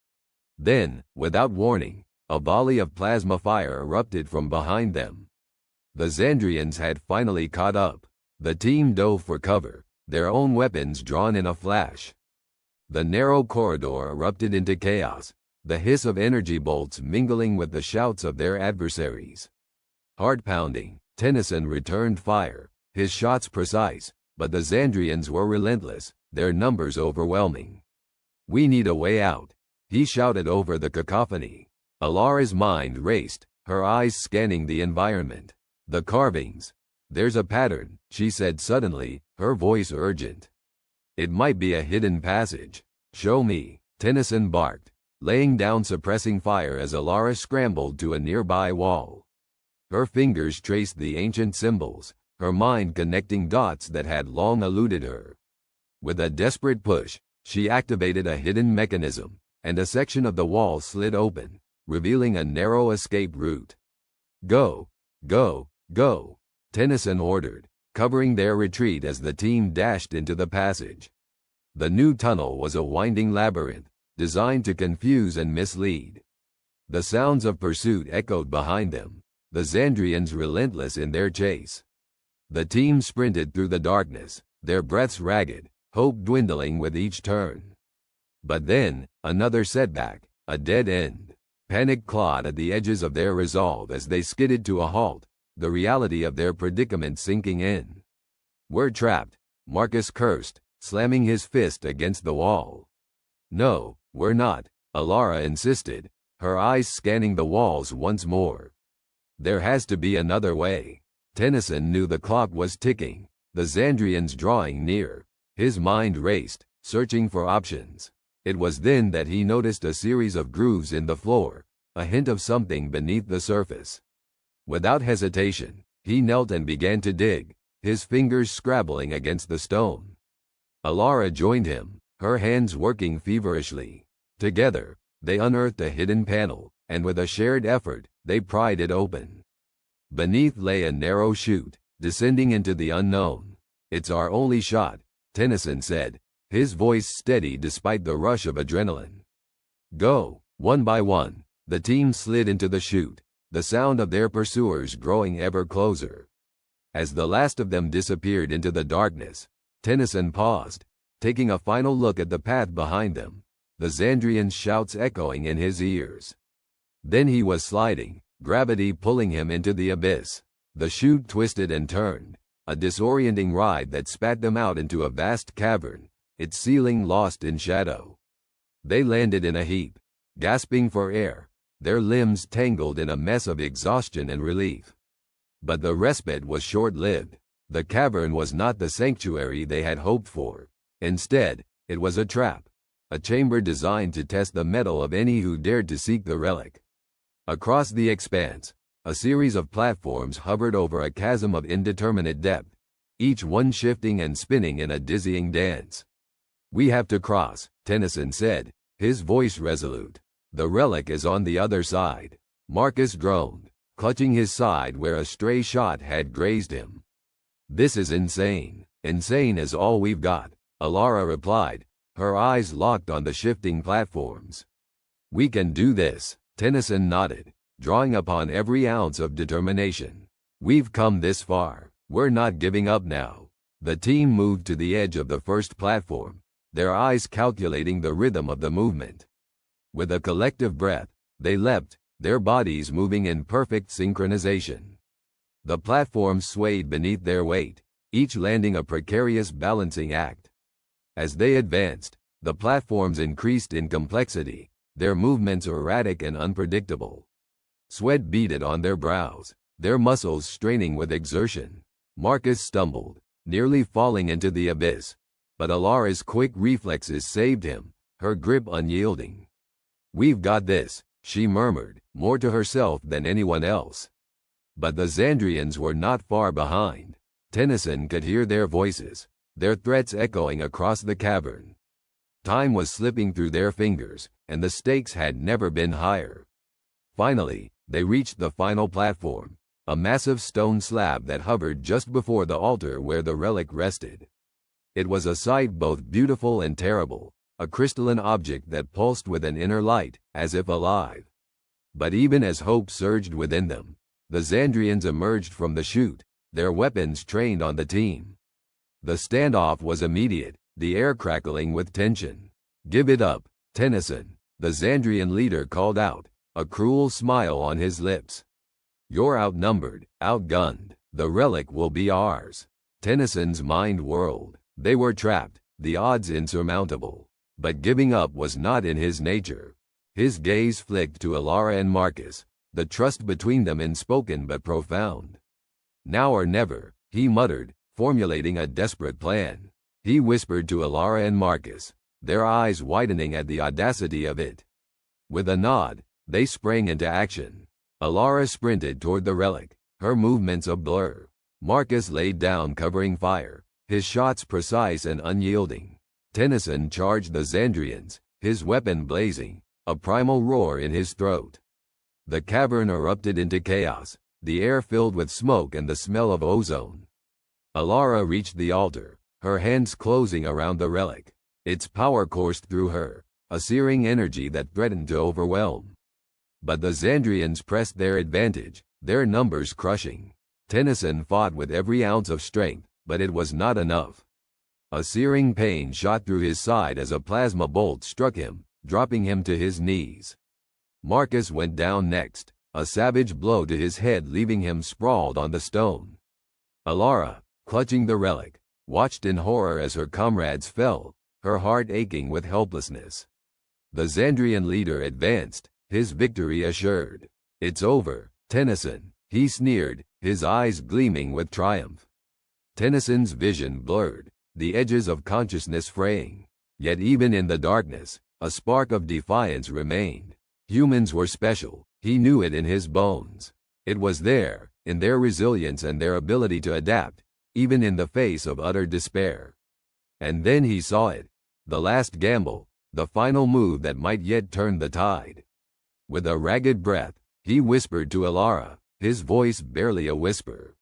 Then, without warning, a volley of plasma fire erupted from behind them. The Xandrians had finally caught up. The team dove for cover, their own weapons drawn in a flash. The narrow corridor erupted into chaos, the hiss of energy bolts mingling with the shouts of their adversaries. Heart-pounding, Tennyson returned fire, his shots precise, but the Xandrians were relentless, their numbers overwhelming. "We need a way out," he shouted over the cacophony. Alara's mind raced, her eyes scanning the environment. "The carvings. There's a pattern," she said suddenly, her voice urgent. "It might be a hidden passage." "Show me," Tennyson barked, laying down suppressing fire as Alara scrambled to a nearby wall. Her fingers traced the ancient symbols, her mind connecting dots that had long eluded her. With a desperate push, she activated a hidden mechanism, and a section of the wall slid open, revealing a narrow escape route. "Go, go, go," Tennyson ordered, covering their retreat as the team dashed into the passage. The new tunnel was a winding labyrinth, designed to confuse and mislead. The sounds of pursuit echoed behind them, the Xandrians relentless in their chase. The team sprinted through the darkness, their breaths ragged, hope dwindling with each turn. But then, another setback, a dead end. Panic clawed at the edges of their resolve as they skidded to a halt, the reality of their predicament sinking in. "We're trapped," Marcus cursed, slamming his fist against the wall. "No, we're not," Alara insisted, her eyes scanning the walls once more. "There has to be another way." Tennyson knew the clock was ticking, the Xandrians drawing near. His mind raced, searching for options. It was then that he noticed a series of grooves in the floor, a hint of something beneath the surface. Without hesitation, he knelt and began to dig, his fingers scrabbling against the stone. Alara joined him, her hands working feverishly. Together, they unearthed a hidden panel, and with a shared effort, they pried it open. Beneath lay a narrow chute, descending into the unknown. "It's our only shot," Tennyson said, his voice steady despite the rush of adrenaline. "Go." One by one, the team slid into the chute, the sound of their pursuers growing ever closer. As the last of them disappeared into the darkness, Tennyson paused, taking a final look at the path behind them, the Xandrian's shouts echoing in his ears. Then he was sliding, gravity pulling him into the abyss. The chute twisted and turned, a disorienting ride that spat them out into a vast cavern, its ceiling lost in shadow. They landed in a heap, gasping for air, their limbs tangled in a mess of exhaustion and relief. But the respite was short-lived. The cavern was not the sanctuary they had hoped for. Instead, it was a trap, a chamber designed to test the mettle of any who dared to seek the relic. Across the expanse, a series of platforms hovered over a chasm of indeterminate depth, each one shifting and spinning in a dizzying dance. "We have to cross," Tennyson said, his voice resolute. "The relic is on the other side." Marcus groaned, clutching his side where a stray shot had grazed him. "This is insane. Insane is all we've got," Alara replied, her eyes locked on the shifting platforms. "We can do this," Tennyson nodded, drawing upon every ounce of determination. "We've come this far. We're not giving up now." The team moved to the edge of the first platform, their eyes calculating the rhythm of the movement. With a collective breath, they leapt, their bodies moving in perfect synchronization. The platforms swayed beneath their weight, each landing a precarious balancing act. As they advanced, the platforms increased in complexity, their movements erratic and unpredictable. Sweat beaded on their brows, their muscles straining with exertion. Marcus stumbled, nearly falling into the abyss, but Alara's quick reflexes saved him, her grip unyielding. "We've got this," she murmured, more to herself than anyone else. But the Xandrians were not far behind. Tennyson could hear their voices, their threats echoing across the cavern. Time was slipping through their fingers, and the stakes had never been higher. Finally, they reached the final platform, a massive stone slab that hovered just before the altar where the relic rested. It was a sight both beautiful and terrible, a crystalline object that pulsed with an inner light, as if alive. But even as hope surged within them, the Xandrians emerged from the chute, their weapons trained on the team. The standoff was immediate, the air crackling with tension. "Give it up, Tennyson," the Xandrian leader called out, a cruel smile on his lips. "You're outnumbered, outgunned. The relic will be ours." Tennyson's mind whirled. They were trapped, the odds insurmountable. But giving up was not in his nature. His gaze flicked to Alara and Marcus, the trust between them unspoken but profound. "Now or never," he muttered, formulating a desperate plan. He whispered to Alara and Marcus, their eyes widening at the audacity of it. With a nod, they sprang into action. Alara sprinted toward the relic, her movements a blur. Marcus laid down covering fire, his shots precise and unyielding. Tennyson charged the Xandrians, his weapon blazing, a primal roar in his throat. The cavern erupted into chaos, the air filled with smoke and the smell of ozone. Alara reached the altar, her hands closing around the relic. Its power coursed through her, a searing energy that threatened to overwhelm. But the Xandrians pressed their advantage, their numbers crushing. Tennyson fought with every ounce of strength, but it was not enough. A searing pain shot through his side as a plasma bolt struck him, dropping him to his knees. Marcus went down next, a savage blow to his head leaving him sprawled on the stone. Alara, clutching the relic, watched in horror as her comrades fell, her heart aching with helplessness. The Xandrian leader advanced, his victory assured. "It's over, Tennyson," he sneered, his eyes gleaming with triumph. Tennyson's vision blurred, the edges of consciousness fraying. Yet even in the darkness, a spark of defiance remained. Humans were special, he knew it in his bones. It was there, in their resilience and their ability to adapt, even in the face of utter despair. And then he saw it, the last gamble, the final move that might yet turn the tide. With a ragged breath, he whispered to Alara, his voice barely a whisper.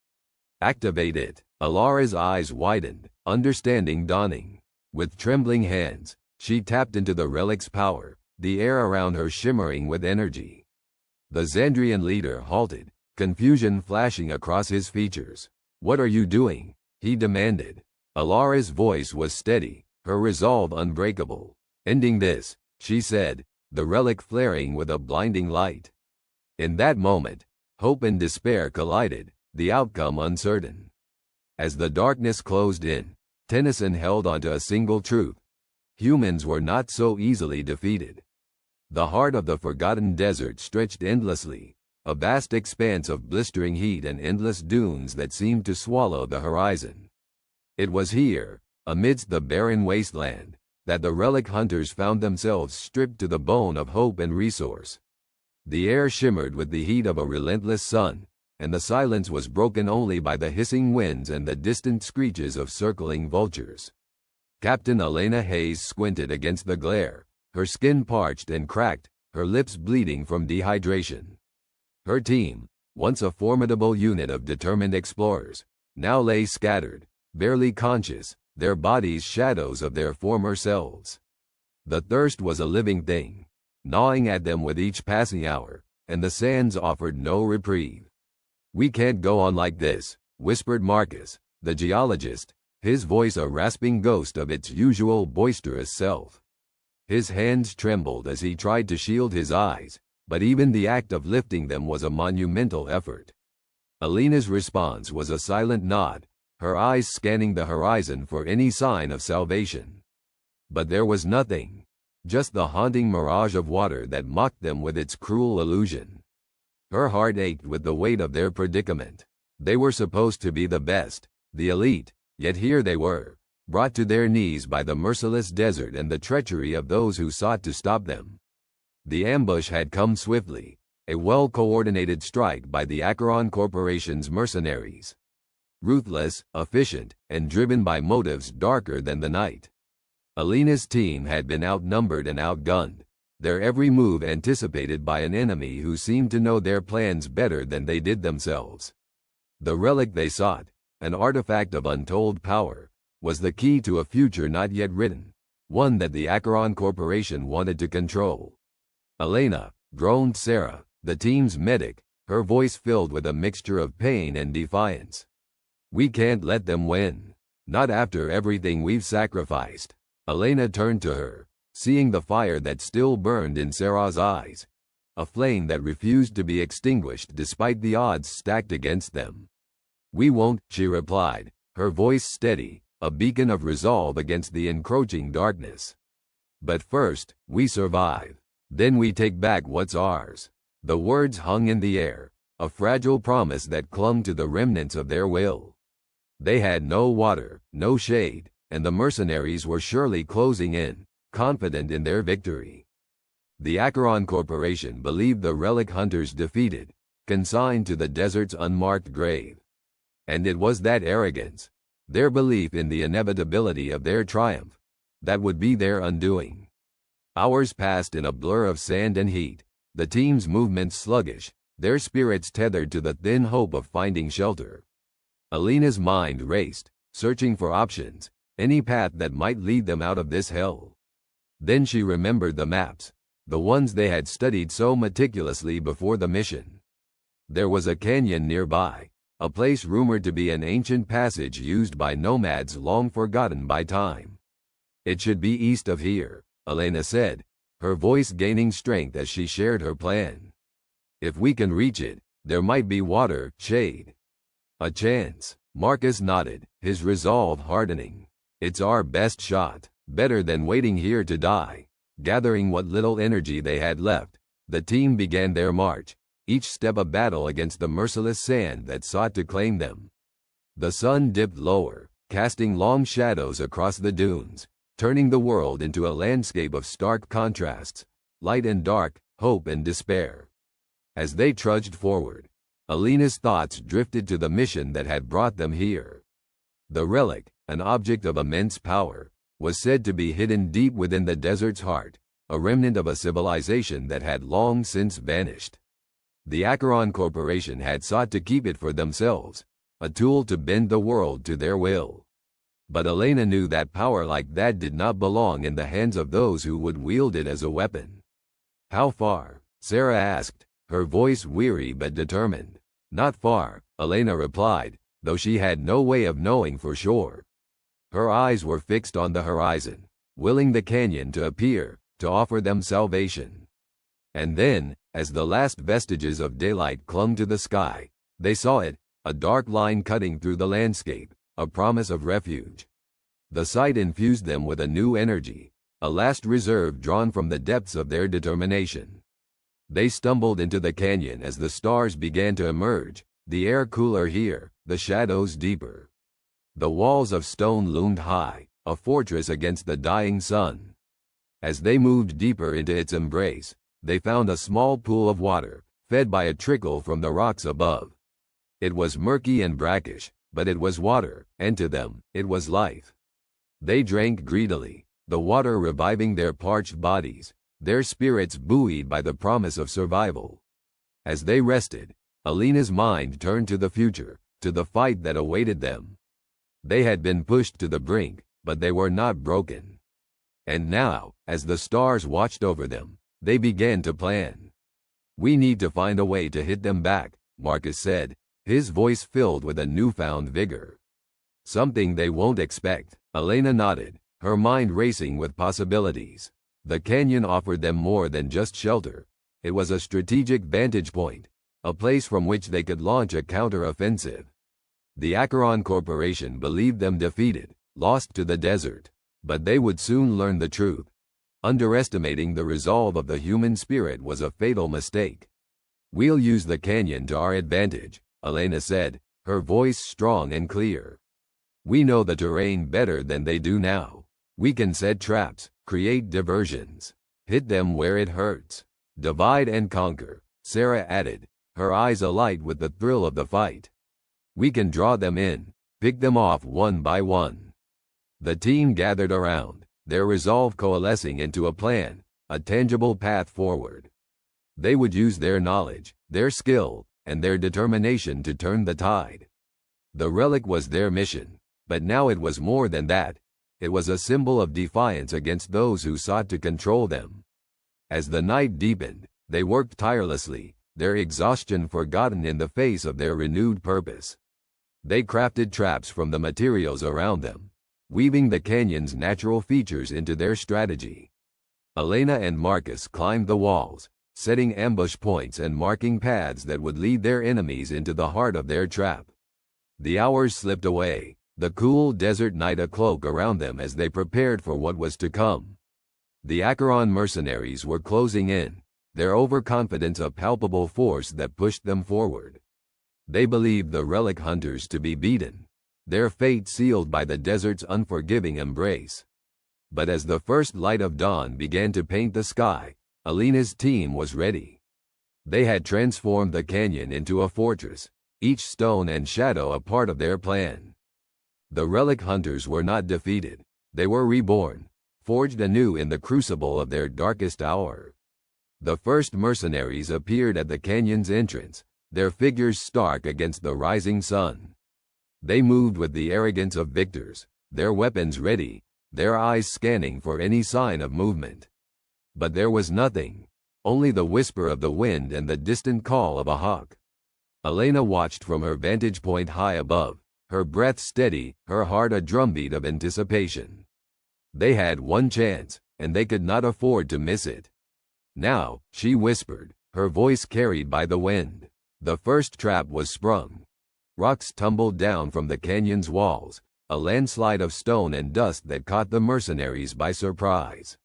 "Activate it." Alara's eyes widened, understanding dawning. With trembling hands, she tapped into the relic's power, the air around her shimmering with energy. The Xandrian leader halted, confusion flashing across his features. "What are you doing?" he demanded. Alara's voice was steady, her resolve unbreakable. "Ending this," she said, the relic flaring with a blinding light. In that moment, hope and despair collided, the outcome uncertain. As the darkness closed in, Tennyson held onto a single truth. Humans were not so easily defeated. The heart of the forgotten desert stretched endlessly, a vast expanse of blistering heat and endless dunes that seemed to swallow the horizon. It was here, amidst the barren wasteland, that the relic hunters found themselves stripped to the bone of hope and resource. The air shimmered with the heat of a relentless sun, and the silence was broken only by the hissing winds and the distant screeches of circling vultures. Captain Elena Hayes squinted against the glare, her skin parched and cracked, her lips bleeding from dehydration. Her team, once a formidable unit of determined explorers, now lay scattered, barely conscious, their bodies shadows of their former selves. The thirst was a living thing, gnawing at them with each passing hour, and the sands offered no reprieve. "We can't go on like this," whispered Marcus, the geologist, his voice a rasping ghost of its usual boisterous self. His hands trembled as he tried to shield his eyes, but even the act of lifting them was a monumental effort. Alina's response was a silent nod, her eyes scanning the horizon for any sign of salvation. But there was nothing, just the haunting mirage of water that mocked them with its cruel illusion. Her heart ached with the weight of their predicament. They were supposed to be the best, the elite, yet here they were, brought to their knees by the merciless desert and the treachery of those who sought to stop them. The ambush had come swiftly, a well-coordinated strike by the Acheron Corporation's mercenaries. Ruthless, efficient, and driven by motives darker than the night. Alina's team had been outnumbered and outgunned, their every move anticipated by an enemy who seemed to know their plans better than they did themselves. The relic they sought, an artifact of untold power, was the key to a future not yet written, one that the Acheron Corporation wanted to control. "Elena," groaned Sarah, the team's medic, her voice filled with a mixture of pain and defiance. "We can't let them win. Not after everything we've sacrificed." Elena turned to her, seeing the fire that still burned in Sarah's eyes, a flame that refused to be extinguished despite the odds stacked against them. "We won't," she replied, her voice steady, a beacon of resolve against the encroaching darkness. "But first, we survive. Then we take back what's ours." The words hung in the air, a fragile promise that clung to the remnants of their will. They had no water, no shade, and the mercenaries were surely closing in, confident in their victory. The Acheron Corporation believed the relic hunters defeated, consigned to the desert's unmarked grave. And it was that arrogance, their belief in the inevitability of their triumph, that would be their undoing. Hours passed in a blur of sand and heat, the team's movements sluggish, their spirits tethered to the thin hope of finding shelter. Alina's mind raced, searching for options, any path that might lead them out of this hell. Then she remembered the maps, the ones they had studied so meticulously before the mission. There was a canyon nearby, a place rumored to be an ancient passage used by nomads long forgotten by time. "It should be east of here," Elena said, her voice gaining strength as she shared her plan. "If we can reach it, there might be water, shade." "A chance," Marcus nodded, his resolve hardening. "It's our best shot, better than waiting here to die." Gathering what little energy they had left, the team began their march, each step a battle against the merciless sand that sought to claim them. The sun dipped lower, casting long shadows across the dunes, turning the world into a landscape of stark contrasts, light and dark, hope and despair. As they trudged forward, Alina's thoughts drifted to the mission that had brought them here. The relic, an object of immense power, was said to be hidden deep within the desert's heart, a remnant of a civilization that had long since vanished. The Acheron Corporation had sought to keep it for themselves, a tool to bend the world to their will. But Elena knew that power like that did not belong in the hands of those who would wield it as a weapon. "How far?" Sarah asked, her voice weary but determined. "Not far," Elena replied, though she had no way of knowing for sure. Her eyes were fixed on the horizon, willing the canyon to appear, to offer them salvation. And then, as the last vestiges of daylight clung to the sky, they saw it, a dark line cutting through the landscape, a promise of refuge. The sight infused them with a new energy, a last reserve drawn from the depths of their determination. They stumbled into the canyon as the stars began to emerge, the air cooler here, the shadows deeper. The walls of stone loomed high, a fortress against the dying sun. As they moved deeper into its embrace, they found a small pool of water, fed by a trickle from the rocks above. It was murky and brackish, but it was water, and to them, it was life. They drank greedily, the water reviving their parched bodies, their spirits buoyed by the promise of survival. As they rested, Alina's mind turned to the future, to the fight that awaited them. They had been pushed to the brink, but they were not broken. And now, as the stars watched over them, they began to plan. "We need to find a way to hit them back," Marcus said, his voice filled with a newfound vigor. "Something they won't expect." Elena nodded, her mind racing with possibilities. The canyon offered them more than just shelter. It was a strategic vantage point, a place from which they could launch a counter-offensive. The Acheron Corporation believed them defeated, lost to the desert. But they would soon learn the truth. Underestimating the resolve of the human spirit was a fatal mistake. "We'll use the canyon to our advantage," Elena said, her voice strong and clear. "We know the terrain better than they do now. We can set traps, create diversions, hit them where it hurts. Divide and conquer," Sarah added, her eyes alight with the thrill of the fight. "We can draw them in, pick them off one by one." The team gathered around, their resolve coalescing into a plan, a tangible path forward. They would use their knowledge, their skill, and their determination to turn the tide. The relic was their mission, but now it was more than that. It was a symbol of defiance against those who sought to control them. As the night deepened, they worked tirelessly, their exhaustion forgotten in the face of their renewed purpose. They crafted traps from the materials around them, weaving the canyon's natural features into their strategy. Elena and Marcus climbed the walls, setting ambush points and marking paths that would lead their enemies into the heart of their trap. The hours slipped away, the cool desert night a cloak around them as they prepared for what was to come. The Acheron mercenaries were closing in, their overconfidence a palpable force that pushed them forward. They believed the relic hunters to be beaten, their fate sealed by the desert's unforgiving embrace. But as the first light of dawn began to paint the sky, Alina's team was ready. They had transformed the canyon into a fortress, each stone and shadow a part of their plan. The relic hunters were not defeated, they were reborn, forged anew in the crucible of their darkest hour. The first mercenaries appeared at the canyon's entrance, their figures stark against the rising sun. They moved with the arrogance of victors, their weapons ready, their eyes scanning for any sign of movement. But there was nothing, only the whisper of the wind and the distant call of a hawk. Elena watched from her vantage point high above, her breath steady, her heart a drumbeat of anticipation. They had one chance, and they could not afford to miss it. "Now," she whispered, her voice carried by the wind. The first trap was sprung. Rocks tumbled down from the canyon's walls, a landslide of stone and dust that caught the mercenaries by surprise.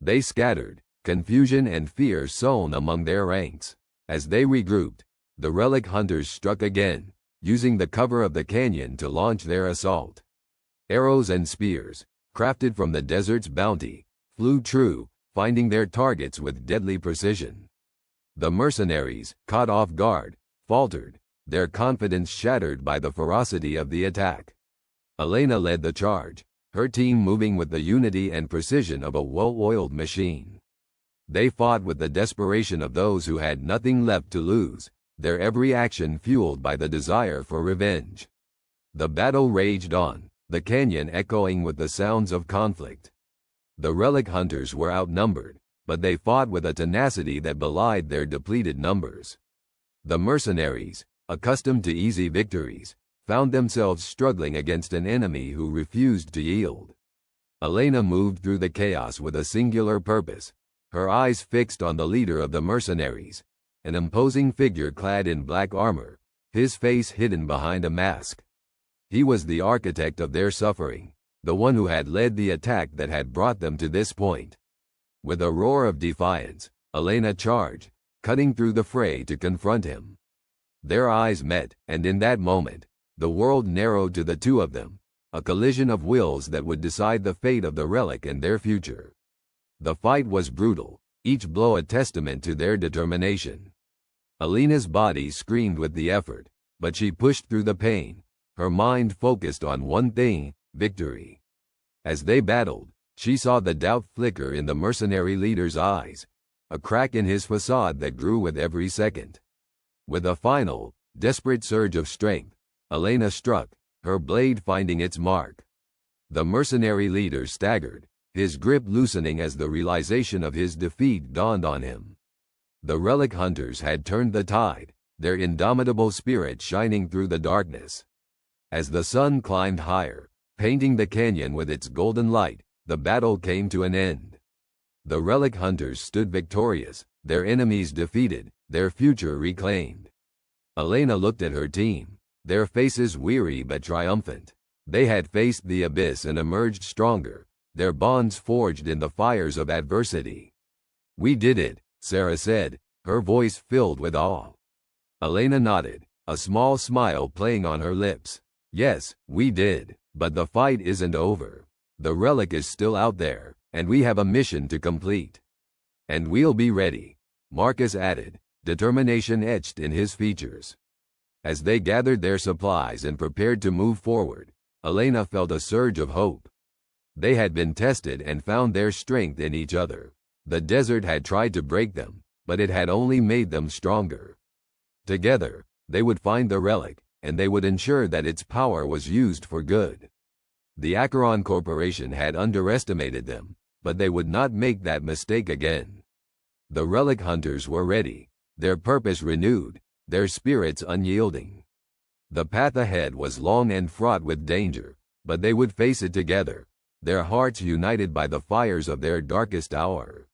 They scattered, confusion and fear sown among their ranks. As they regrouped, the relic hunters struck again, using the cover of the canyon to launch their assault. Arrows and spears, crafted from the desert's bounty, flew true, finding their targets with deadly precision. The mercenaries, caught off guard, faltered, their confidence shattered by the ferocity of the attack. Elena led the charge, her team moving with the unity and precision of a well-oiled machine. They fought with the desperation of those who had nothing left to lose, their every action fueled by the desire for revenge. The battle raged on, the canyon echoing with the sounds of conflict. The relic hunters were outnumbered, but they fought with a tenacity that belied their depleted numbers. The mercenaries, accustomed to easy victories, found themselves struggling against an enemy who refused to yield. Elena moved through the chaos with a singular purpose, her eyes fixed on the leader of the mercenaries, an imposing figure clad in black armor, his face hidden behind a mask. He was the architect of their suffering, the one who had led the attack that had brought them to this point. With a roar of defiance, Elena charged, cutting through the fray to confront him. Their eyes met, and in that moment, the world narrowed to the two of them, a collision of wills that would decide the fate of the relic and their future. The fight was brutal, each blow a testament to their determination. Alina's body screamed with the effort, but she pushed through the pain, her mind focused on one thing: victory. As they battled, she saw the doubt flicker in the mercenary leader's eyes, a crack in his facade that grew with every second. With a final, desperate surge of strength, Alina struck, her blade finding its mark. The mercenary leader staggered, his grip loosening as the realization of his defeat dawned on him. The relic hunters had turned the tide, their indomitable spirit shining through the darkness. As the sun climbed higher, painting the canyon with its golden light, the battle came to an end. The relic hunters stood victorious, their enemies defeated, their future reclaimed. Alina looked at her team, their faces weary but triumphant. They had faced the abyss and emerged stronger, their bonds forged in the fires of adversity. "We did it," Sarah said, her voice filled with awe. Alina nodded, a small smile playing on her lips. "Yes, we did, but the fight isn't over. The relic is still out there, and we have a mission to complete." "And we'll be ready," Marcus added, determination etched in his features. As they gathered their supplies and prepared to move forward, Alina felt a surge of hope. They had been tested and found their strength in each other. The desert had tried to break them, but it had only made them stronger. Together, they would find the relic, and they would ensure that its power was used for good. The Acheron Corporation had underestimated them, but they would not make that mistake again. The relic hunters were ready, their purpose renewed, their spirits unyielding. The path ahead was long and fraught with danger, but they would face it together, their hearts united by the fires of their darkest hour.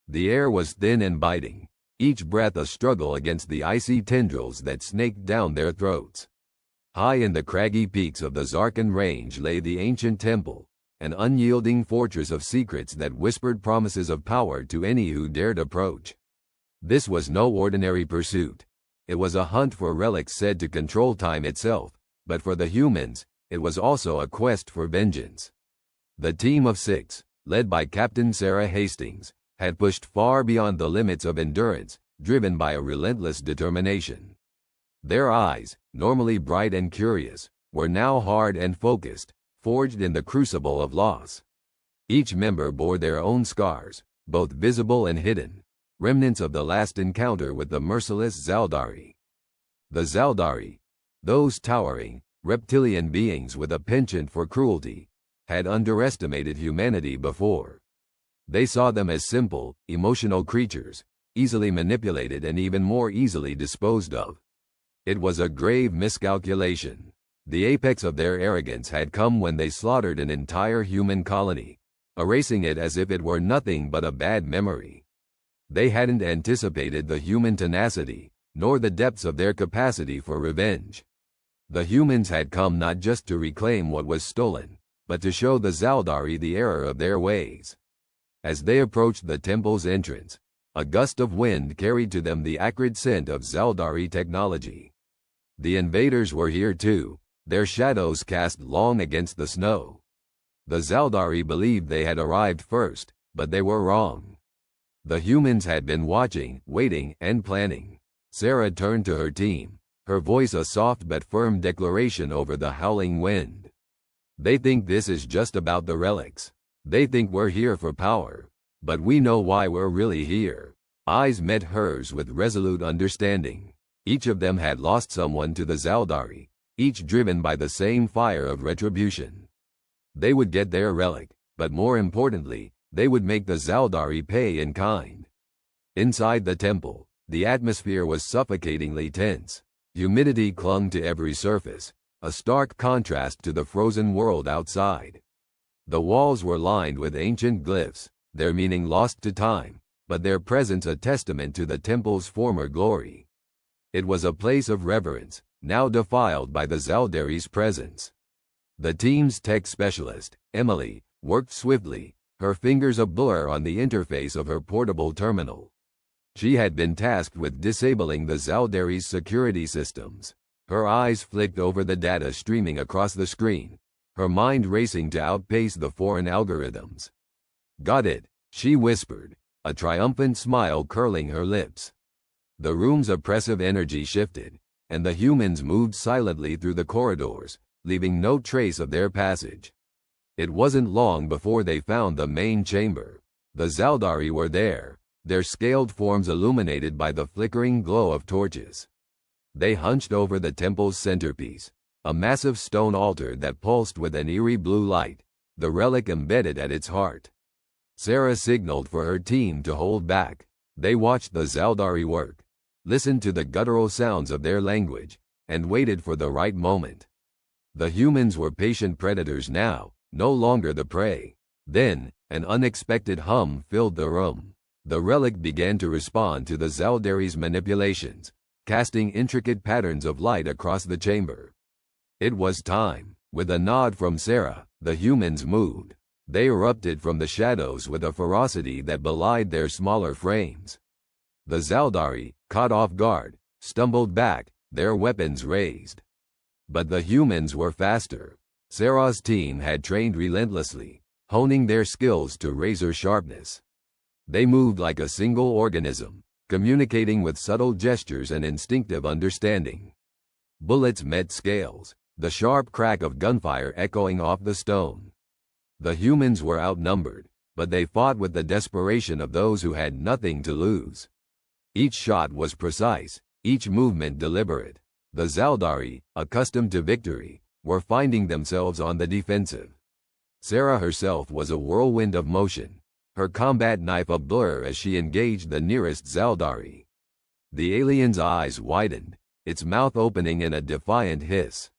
The air was thin and biting, each breath a struggle against the icy tendrils that snaked down their throats. High in the craggy peaks of the Zarkan Range lay the ancient temple, an unyielding fortress of secrets that whispered promises of power to any who dared approach. This was no ordinary pursuit. It was a hunt for relics said to control time itself, but for the humans, it was also a quest for vengeance. The team of 6, led by Captain Sarah Hastings, had pushed far beyond the limits of endurance, driven by a relentless determination. Their eyes, normally bright and curious, were now hard and focused, forged in the crucible of loss. Each member bore their own scars, both visible and hidden, remnants of the last encounter with the merciless Zaldari. The Zaldari, those towering, reptilian beings with a penchant for cruelty, had underestimated humanity before. They saw them as simple, emotional creatures, easily manipulated and even more easily disposed of. It was a grave miscalculation. The apex of their arrogance had come when they slaughtered an entire human colony, erasing it as if it were nothing but a bad memory. They hadn't anticipated the human tenacity, nor the depths of their capacity for revenge. The humans had come not just to reclaim what was stolen, but to show the Zaldari the error of their ways. As they approached the temple's entrance, a gust of wind carried to them the acrid scent of Zaldari technology. The invaders were here too, their shadows cast long against the snow. The Zaldari believed they had arrived first, but they were wrong. The humans had been watching, waiting, and planning. Sarah turned to her team, her voice a soft but firm declaration over the howling wind. "They think this is just about the relics. They think we're here for power. But we know why we're really here." Eyes met hers with resolute understanding. Each of them had lost someone to the Zaldari, each driven by the same fire of retribution. They would get their relic, but more importantly, they would make the Zaldari pay in kind. Inside the temple, the atmosphere was suffocatingly tense. Humidity clung to every surface, a stark contrast to the frozen world outside. The walls were lined with ancient glyphs, their meaning lost to time, but their presence a testament to the temple's former glory. It was a place of reverence, now defiled by the Zaldari's presence. The team's tech specialist, Emily, worked swiftly, her fingers a blur on the interface of her portable terminal. She had been tasked with disabling the Zaldari's security systems. Her eyes flicked over the data streaming across the screen, her mind racing to outpace the foreign algorithms. "Got it," she whispered, a triumphant smile curling her lips. The room's oppressive energy shifted, and the humans moved silently through the corridors, leaving no trace of their passage. It wasn't long before they found the main chamber. The Zaldari were there, their scaled forms illuminated by the flickering glow of torches. They hunched over the temple's centerpiece, a massive stone altar that pulsed with an eerie blue light, the relic embedded at its heart. Sarah signaled for her team to hold back. They watched the Zaldari work, listened to the guttural sounds of their language, and waited for the right moment. The humans were patient predators now, no longer the prey. Then, an unexpected hum filled the room. The relic began to respond to the Zaldari's manipulations, casting intricate patterns of light across the chamber. It was time. With a nod from Sarah, the humans moved. They erupted from the shadows with a ferocity that belied their smaller frames. The Zaldari, caught off guard, stumbled back, their weapons raised. But the humans were faster. Sarah's team had trained relentlessly, honing their skills to razor sharpness. They moved like a single organism, communicating with subtle gestures and instinctive understanding. Bullets met scales, the sharp crack of gunfire echoing off the stone. The humans were outnumbered, but they fought with the desperation of those who had nothing to lose. Each shot was precise, each movement deliberate. The Zaldari, accustomed to victory, were finding themselves on the defensive. Sarah herself was a whirlwind of motion, her combat knife a blur as she engaged the nearest Zaldari. The alien's eyes widened, its mouth opening in a defiant hiss.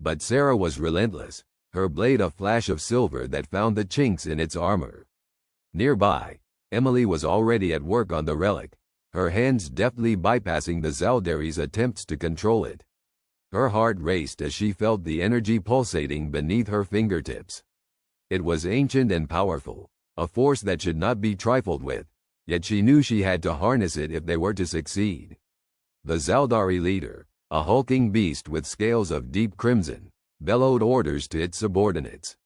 But Sarah was relentless, her blade a flash of silver that found the chinks in its armor. Nearby, Emily was already at work on the relic, her hands deftly bypassing the Zaldari's attempts to control it. Her heart raced as she felt the energy pulsating beneath her fingertips. It was ancient and powerful, a force that should not be trifled with, yet she knew she had to harness it if they were to succeed. The Zaldari leader, a hulking beast with scales of deep crimson, bellowed orders to its subordinates.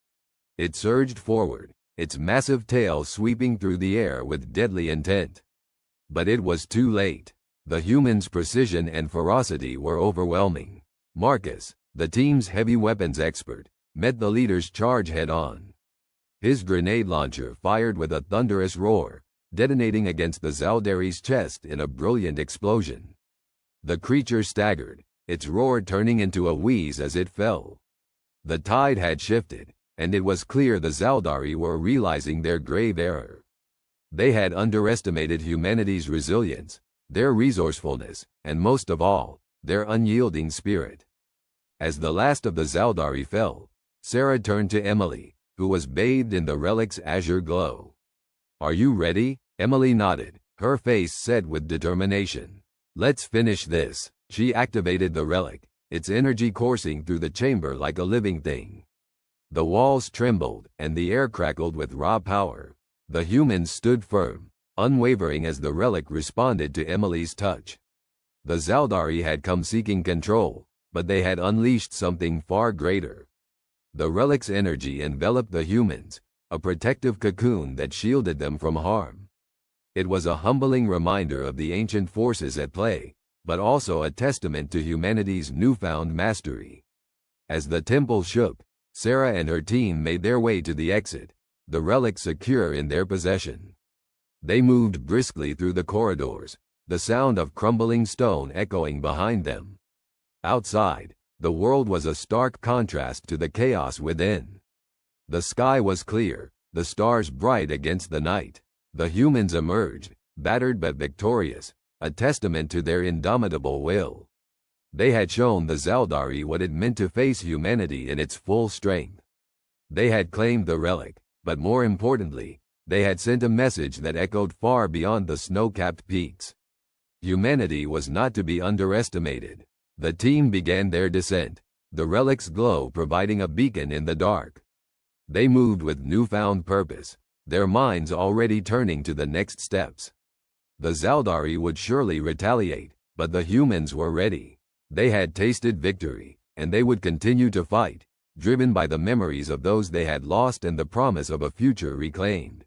It surged forward, its massive tail sweeping through the air with deadly intent. But it was too late. The humans' precision and ferocity were overwhelming. Marcus, the team's heavy weapons expert, met the leader's charge head-on. His grenade launcher fired with a thunderous roar, detonating against the Zaldari's chest in a brilliant explosion. The creature staggered, its roar turning into a wheeze as it fell. The tide had shifted, and it was clear the Zaldari were realizing their grave error. They had underestimated humanity's resilience, their resourcefulness, and most of all, their unyielding spirit. As the last of the Zaldari fell, Sarah turned to Emily, who was bathed in the relic's azure glow. "Are you ready?" Emily nodded, her face set with determination. "Let's finish this." She activated the relic, its energy coursing through the chamber like a living thing. The walls trembled, and the air crackled with raw power. The humans stood firm, unwavering as the relic responded to Emily's touch. The Zaldari had come seeking control, but they had unleashed something far greater. The relic's energy enveloped the humans, a protective cocoon that shielded them from harm. It was a humbling reminder of the ancient forces at play, but also a testament to humanity's newfound mastery. As the temple shook, Sarah and her team made their way to the exit, the relic secure in their possession. They moved briskly through the corridors, the sound of crumbling stone echoing behind them. Outside, the world was a stark contrast to the chaos within. The sky was clear, the stars bright against the night. The humans emerged, battered but victorious, a testament to their indomitable will. They had shown the Zaldari what it meant to face humanity in its full strength. They had claimed the relic, but more importantly, they had sent a message that echoed far beyond the snow-capped peaks. Humanity was not to be underestimated. The team began their descent, the relic's glow providing a beacon in the dark. They moved with newfound purpose, their minds already turning to the next steps. The Zaldari would surely retaliate, but the humans were ready. They had tasted victory, and they would continue to fight, driven by the memories of those they had lost and the promise of a future reclaimed.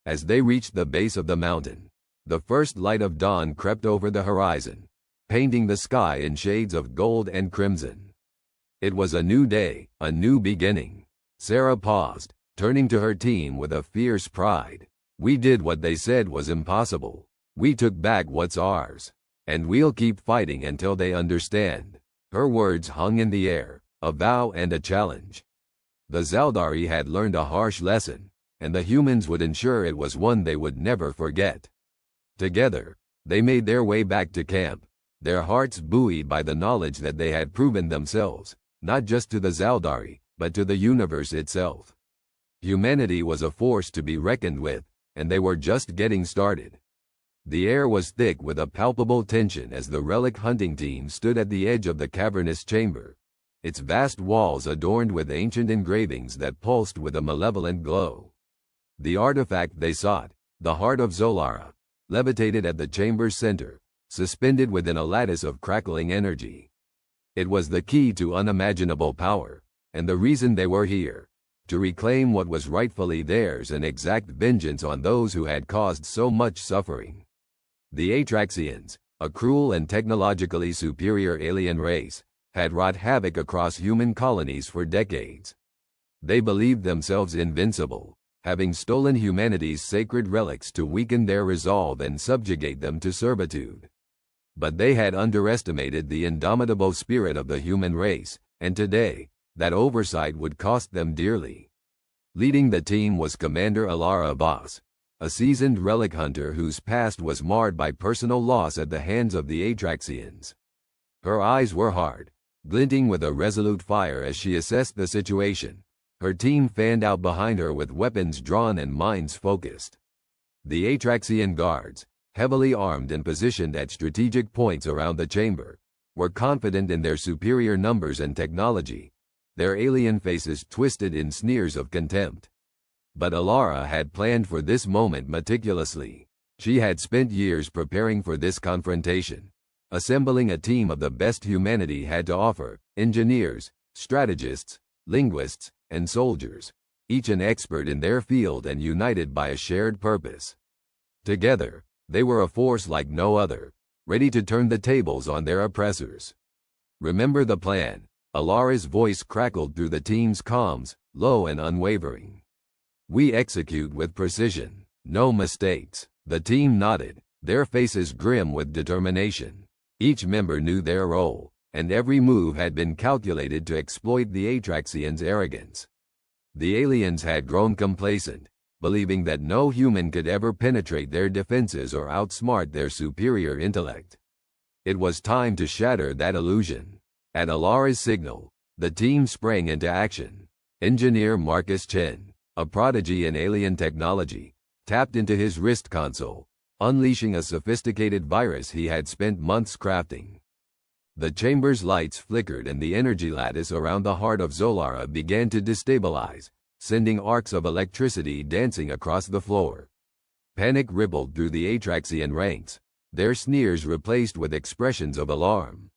As they reached the base of the mountain, the first light of dawn crept over the horizon, painting the sky in shades of gold and crimson. It was a new day, a new beginning. Sarah paused, turning to her team with a fierce pride. We did what they said was impossible. We took back what's ours. And we'll keep fighting until they understand. Her words hung in the air, a vow and a challenge. The Zaldari had learned a harsh lesson, and the humans would ensure it was one they would never forget. Together, they made their way back to camp, their hearts buoyed by the knowledge that they had proven themselves, not just to the Zaldari, but to the universe itself. Humanity was a force to be reckoned with, and they were just getting started. The air was thick with a palpable tension as the relic hunting team stood at the edge of the cavernous chamber, its vast walls adorned with ancient engravings that pulsed with a malevolent glow. The artifact they sought, the heart of Zolara, levitated at the chamber's center, suspended within a lattice of crackling energy. It was the key to unimaginable power, and the reason they were here, to reclaim what was rightfully theirs and exact vengeance on those who had caused so much suffering. The Atraxians, a cruel and technologically superior alien race, had wrought havoc across human colonies for decades. They believed themselves invincible, having stolen humanity's sacred relics to weaken their resolve and subjugate them to servitude. But they had underestimated the indomitable spirit of the human race, and today, that oversight would cost them dearly. Leading the team was Commander Alara Voss, a seasoned relic hunter whose past was marred by personal loss at the hands of the Atraxians. Her eyes were hard, glinting with a resolute fire as she assessed the situation. Her team fanned out behind her with weapons drawn and minds focused. The Atraxian guards, heavily armed and positioned at strategic points around the chamber, were confident in their superior numbers and technology, their alien faces twisted in sneers of contempt. But Alara had planned for this moment meticulously. She had spent years preparing for this confrontation, assembling a team of the best humanity had to offer: engineers, strategists, linguists, and soldiers, each an expert in their field and united by a shared purpose. Together, they were a force like no other, ready to turn the tables on their oppressors. Remember the plan. Alara's voice crackled through the team's comms, low and unwavering. We execute with precision, no mistakes. The team nodded, their faces grim with determination. Each member knew their role, and every move had been calculated to exploit the Atraxians' arrogance. The aliens had grown complacent, believing that no human could ever penetrate their defenses or outsmart their superior intellect. It was time to shatter that illusion. At Alara's signal, the team sprang into action. Engineer Marcus Chen, a prodigy in alien technology, tapped into his wrist console, unleashing a sophisticated virus he had spent months crafting. The chamber's lights flickered and the energy lattice around the heart of Zolara began to destabilize, sending arcs of electricity dancing across the floor. Panic rippled through the Atraxian ranks, their sneers replaced with expressions of alarm.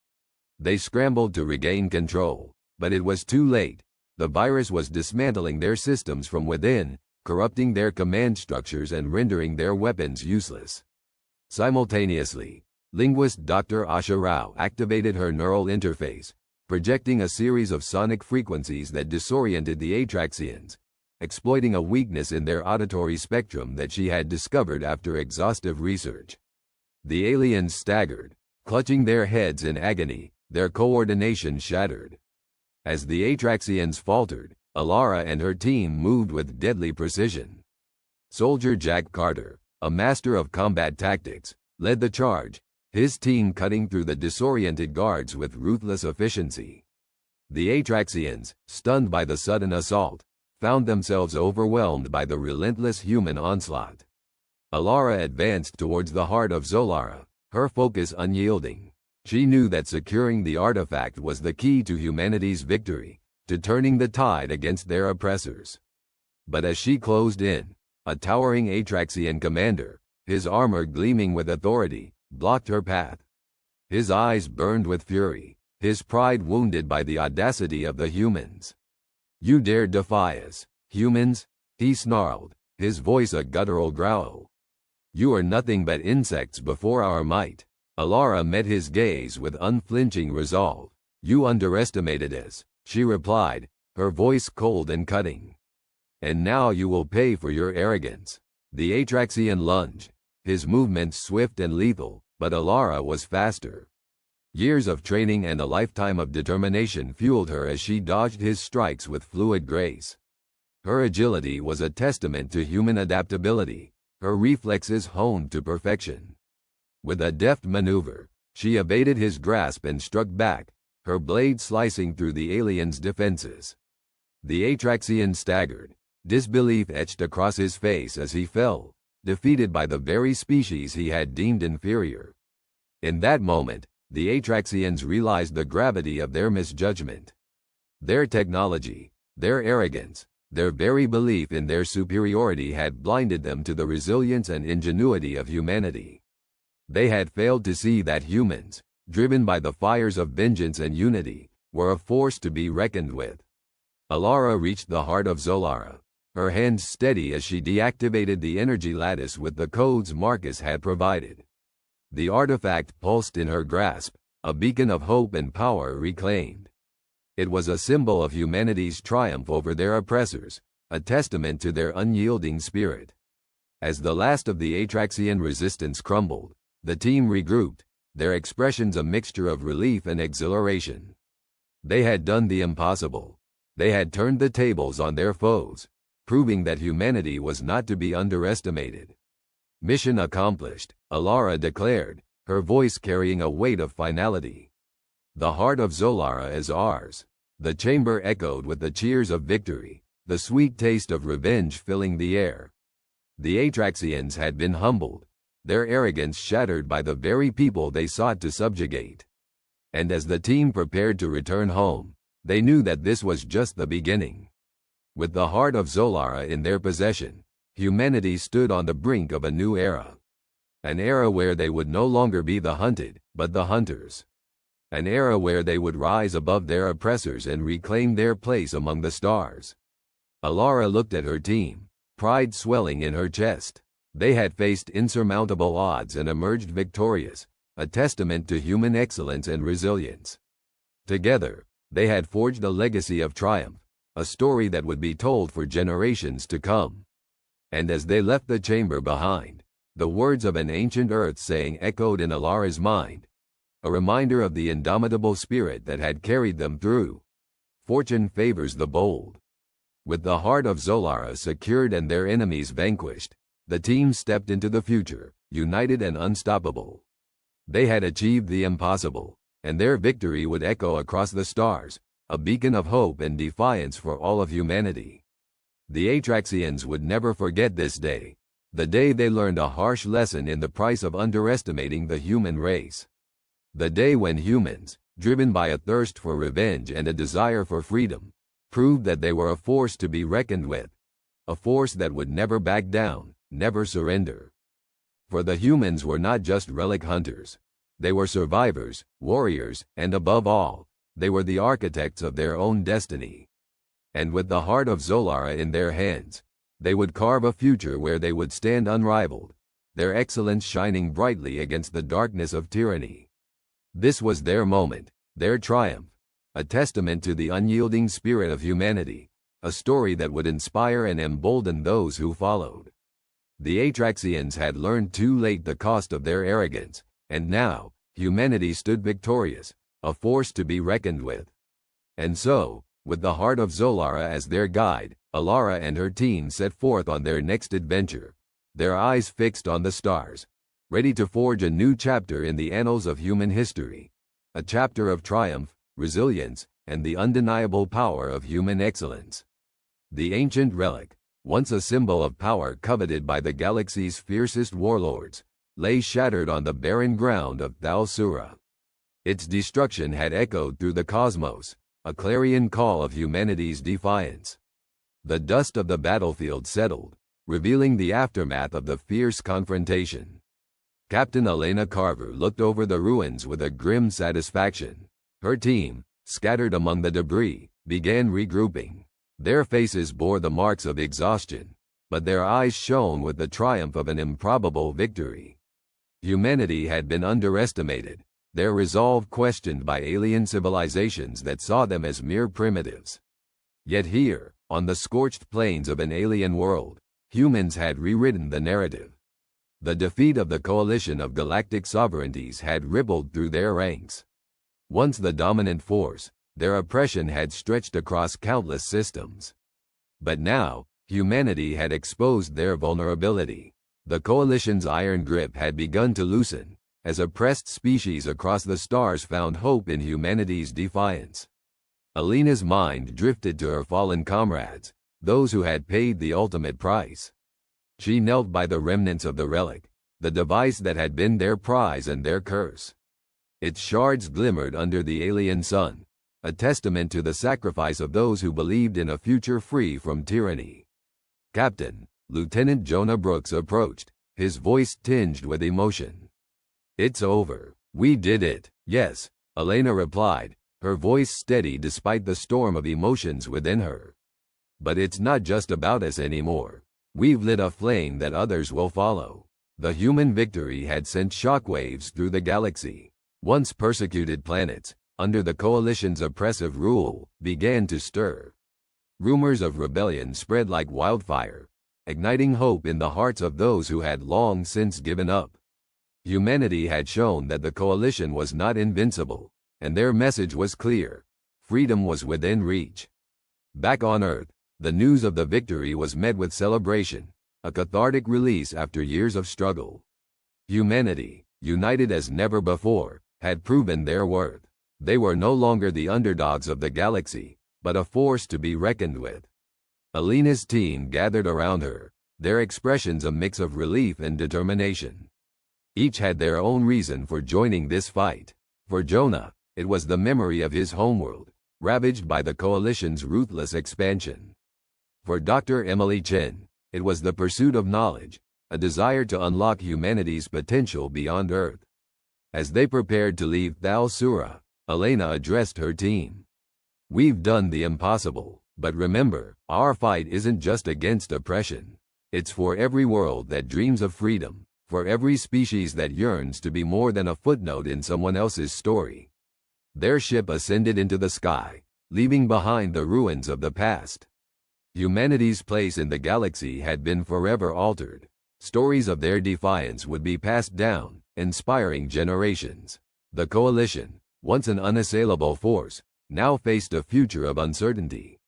They scrambled to regain control, but it was too late. The virus was dismantling their systems from within, corrupting their command structures and rendering their weapons useless. Simultaneously, linguist Dr. Asha Rao activated her neural interface, projecting a series of sonic frequencies that disoriented the Atraxians, exploiting a weakness in their auditory spectrum that she had discovered after exhaustive research. The aliens staggered, clutching their heads in agony, their coordination shattered. As the Atraxians faltered, Alara and her team moved with deadly precision. Soldier Jack Carter, a master of combat tactics, led the charge, his team cutting through the disoriented guards with ruthless efficiency. The Atraxians, stunned by the sudden assault, found themselves overwhelmed by the relentless human onslaught. Alara advanced towards the heart of Zolara, her focus unyielding. She knew that securing the artifact was the key to humanity's victory, to turning the tide against their oppressors. But as she closed in, a towering Atraxian commander, his armor gleaming with authority, blocked her path. His eyes burned with fury, his pride wounded by the audacity of the humans. "You dare defy us, humans?" he snarled, his voice a guttural growl. "You are nothing but insects before our might." Alara met his gaze with unflinching resolve. "You underestimated us," she replied, her voice cold and cutting. "And now you will pay for your arrogance." The Atraxian lunged, his movements swift and lethal, but Alara was faster. Years of training and a lifetime of determination fueled her as she dodged his strikes with fluid grace. Her agility was a testament to human adaptability, her reflexes honed to perfection. With a deft maneuver, she evaded his grasp and struck back, her blade slicing through the alien's defenses. The Atraxian staggered, disbelief etched across his face as he fell, defeated by the very species he had deemed inferior. In that moment, the Atraxians realized the gravity of their misjudgment. Their technology, their arrogance, their very belief in their superiority had blinded them to the resilience and ingenuity of humanity. They had failed to see that humans, driven by the fires of vengeance and unity, were a force to be reckoned with. Alara reached the heart of Zolara, her hands steady as she deactivated the energy lattice with the codes Marcus had provided. The artifact pulsed in her grasp, a beacon of hope and power reclaimed. It was a symbol of humanity's triumph over their oppressors, a testament to their unyielding spirit. As the last of the Atraxian resistance crumbled, the team regrouped, their expressions a mixture of relief and exhilaration. They had done the impossible. They had turned the tables on their foes, proving that humanity was not to be underestimated. "Mission accomplished," Alara declared, her voice carrying a weight of finality. "The heart of Zolara is ours." The chamber echoed with the cheers of victory, the sweet taste of revenge filling the air. The Atraxians had been humbled, their arrogance shattered by the very people they sought to subjugate. And as the team prepared to return home, they knew that this was just the beginning. With the heart of Zolara in their possession, humanity stood on the brink of a new era. An era where they would no longer be the hunted, but the hunters. An era where they would rise above their oppressors and reclaim their place among the stars. Alara looked at her team, pride swelling in her chest. They had faced insurmountable odds and emerged victorious, a testament to human excellence and resilience. Together, they had forged a legacy of triumph, a story that would be told for generations to come. And as they left the chamber behind, the words of an ancient earth saying echoed in Alara's mind, a reminder of the indomitable spirit that had carried them through. "Fortune favors the bold." With the heart of Zolara secured and their enemies vanquished, the team stepped into the future, united and unstoppable. They had achieved the impossible, and their victory would echo across the stars, a beacon of hope and defiance for all of humanity. The Atraxians would never forget this day, the day they learned a harsh lesson in the price of underestimating the human race. The day when humans, driven by a thirst for revenge and a desire for freedom, proved that they were a force to be reckoned with, a force that would never back down, never surrender. For the humans were not just relic hunters. They were survivors, warriors, and above all, they were the architects of their own destiny. And with the heart of Zolara in their hands, they would carve a future where they would stand unrivaled, their excellence shining brightly against the darkness of tyranny. This was their moment, their triumph, a testament to the unyielding spirit of humanity, a story that would inspire and embolden those who followed. The Atraxians had learned too late the cost of their arrogance, and now, humanity stood victorious, a force to be reckoned with. And so, with the heart of Zolara as their guide, Alara and her team set forth on their next adventure, their eyes fixed on the stars, ready to forge a new chapter in the annals of human history, a chapter of triumph, resilience, and the undeniable power of human excellence. The ancient relic, once a symbol of power coveted by the galaxy's fiercest warlords, lay shattered on the barren ground of Thalsura. Its destruction had echoed through the cosmos, a clarion call of humanity's defiance. The dust of the battlefield settled, revealing the aftermath of the fierce confrontation. Captain Elena Carver looked over the ruins with a grim satisfaction. Her team, scattered among the debris, began regrouping. Their faces bore the marks of exhaustion, but their eyes shone with the triumph of an improbable victory. Humanity had been underestimated, their resolve questioned by alien civilizations that saw them as mere primitives. Yet here, on the scorched plains of an alien world, humans had rewritten the narrative. The defeat of the coalition of galactic sovereignties had rippled through their ranks. Once the dominant force, their oppression had stretched across countless systems. But now, humanity had exposed their vulnerability. The coalition's iron grip had begun to loosen, as oppressed species across the stars found hope in humanity's defiance. Alina's mind drifted to her fallen comrades, those who had paid the ultimate price. She knelt by the remnants of the relic, the device that had been their prize and their curse. Its shards glimmered under the alien sun, a testament to the sacrifice of those who believed in a future free from tyranny. Captain, Lieutenant Jonah Brooks approached, his voice tinged with emotion. "It's over. We did it." "Yes," Elena replied, her voice steady despite the storm of emotions within her. "But it's not just about us anymore. We've lit a flame that others will follow." The human victory had sent shockwaves through the galaxy. Once persecuted planets, under the coalition's oppressive rule, began to stir. Rumors of rebellion spread like wildfire, igniting hope in the hearts of those who had long since given up. Humanity had shown that the coalition was not invincible, and their message was clear: freedom was within reach. Back on Earth, the news of the victory was met with celebration, a cathartic release after years of struggle. Humanity, united as never before, had proven their worth. They were no longer the underdogs of the galaxy, but a force to be reckoned with. Alina's team gathered around her, their expressions a mix of relief and determination. Each had their own reason for joining this fight. For Jonah, it was the memory of his homeworld, ravaged by the coalition's ruthless expansion. For Dr. Emily Chen, it was the pursuit of knowledge, a desire to unlock humanity's potential beyond Earth. As they prepared to leave Thal Sura, Elena addressed her team. "We've done the impossible, but remember, our fight isn't just against oppression. It's for every world that dreams of freedom, for every species that yearns to be more than a footnote in someone else's story." Their ship ascended into the sky, leaving behind the ruins of the past. Humanity's place in the galaxy had been forever altered. Stories of their defiance would be passed down, inspiring generations. The coalition, once an unassailable force, now faced a future of uncertainty.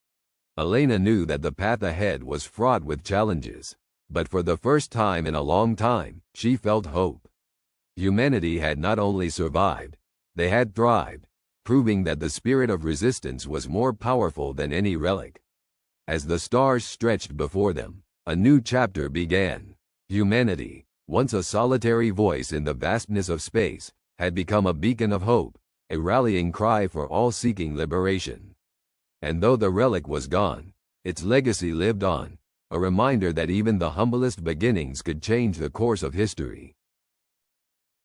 Elena knew that the path ahead was fraught with challenges, but for the first time in a long time, she felt hope. Humanity had not only survived, they had thrived, proving that the spirit of resistance was more powerful than any relic. As the stars stretched before them, a new chapter began. Humanity, once a solitary voice in the vastness of space, had become a beacon of hope, a rallying cry for all seeking liberation. And though the relic was gone, its legacy lived on, a reminder that even the humblest beginnings could change the course of history.